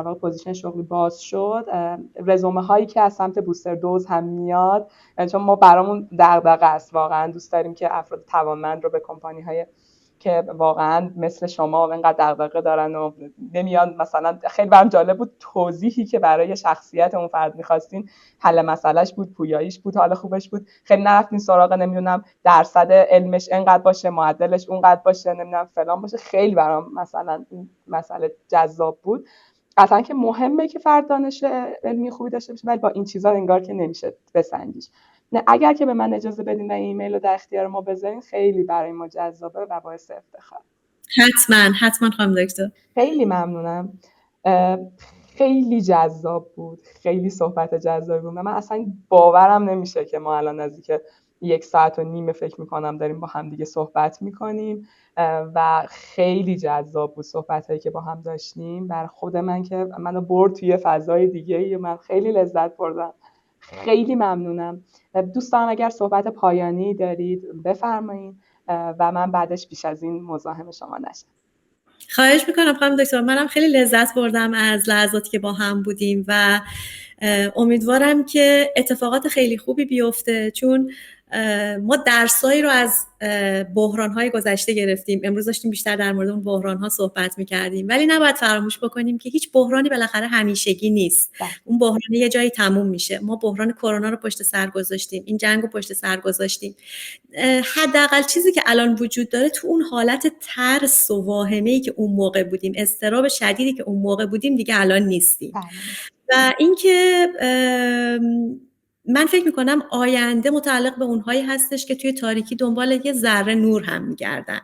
واقع پوزیشن شغلی باز شد، رزومه هایی که از سمت بوستر دوز هم میاد، چون ما برامون دغدغه است، واقعا دوست داریم که افراد توانمند رو به کمپانی های که واقعا مثل شما اینقدر دغدغه دارن و نمیان. مثلا خیلی برام جالب بود توضیحی که برای شخصیت اون فرد می‌خواستین، حل مسئلهش بود، پویاییش بود، حال خوبش بود، خیلی نرفتین سراغ نمیدونم درصد علمش اینقدر باشه، معدلش اونقدر باشه، نمیدونم فلان باشه. خیلی برام مثلا این مسئله جذاب بود. قطعا که مهمه که فرد دانش علمی خوبی داشته باشه، ولی با این چیزا انگار که نمیشه بسنجیش. نه، اگر که به من اجازه بدین و ایمیل رو در اختیار ما بذارین، خیلی برای ما جذابه و باعث افتخار. حتما خانم دکتر. خیلی ممنونم. خیلی جذاب بود، خیلی صحبت جذابی بود. من اصلا باورم نمیشه که ما الان نزدیک 1.5 ساعت فکر میکنم داریم با هم دیگه صحبت میکنیم و خیلی جذاب بود صحبتایی که با هم داشتیم. بر خود من که منو برد توی فضای دیگه، من خیلی لذت بردم. خیلی ممنونم. دوستان اگر صحبت پایانی دارید بفرمایید و من بعدش بیش از این مزاحم شما نشم. خواهش میکنم خانم دکتر، منم خیلی لذت بردم از لحظاتی که با هم بودیم و امیدوارم که اتفاقات خیلی خوبی بیفته، چون ما درسایی رو از بحران‌های گذشته گرفتیم. امروز داشتیم بیشتر در مورد اون بحران‌ها صحبت می‌کردیم، ولی نباید فراموش بکنیم که هیچ بحرانی بالاخره همیشگی نیست. اون بحران یه جایی تموم میشه. ما بحران کرونا رو پشت سر گذاشتیم، این جنگ رو پشت سر گذاشتیم. حداقل چیزی که الان وجود داره تو اون حالت ترس و واهمه‌ای که اون موقع بودیم، اضطراب شدیدی که اون موقع بودیم، دیگه الان نیستیم. و اینکه من فکر میکنم آینده متعلق به اونهایی هستش که توی تاریکی دنبال یه ذره نور هم میگردن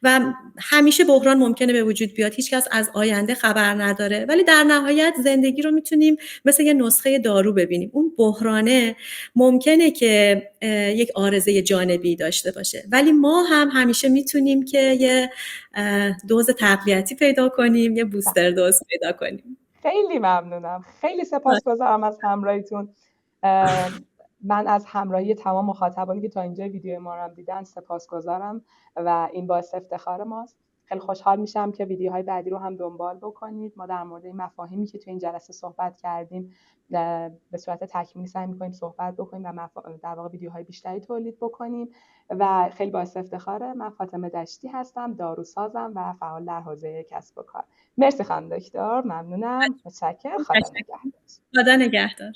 و همیشه بحران ممکنه به وجود بیاد، هیچکس از آینده خبر نداره، ولی در نهایت زندگی رو میتونیم مثل یه نسخه دارو ببینیم. اون بحرانه ممکنه که یک عارضه جانبی داشته باشه، ولی ما هم همیشه میتونیم که یه دوز تقویتی پیدا کنیم، یه بوستر دوز پیدا کنیم. خیلی ممنونم، خیلی سپاسگزارم از همراهیتون. من از همراهی تمام مخاطبانی که تا اینجا ویدیو ما رو دیدن سپاسگزارم و این باعث افتخار ماست. خیلی خوشحال میشم که ویدیوهای بعدی رو هم دنبال بکنید. ما در مورد این مفاهیمی که تو این جلسه صحبت کردیم به صورت تکمیلی سعی می‌کنیم صحبت بکنیم و در واقع ویدیوهای بیشتری تولید بکنیم و خیلی باعث افتخاره. من فاطمه دشتی هستم، داروسازم و فعال در حوزه کسب و کار. مرسی خانم دکتر، ممنونم. متشکرم. خدا نگهدار. خدا نگهدار.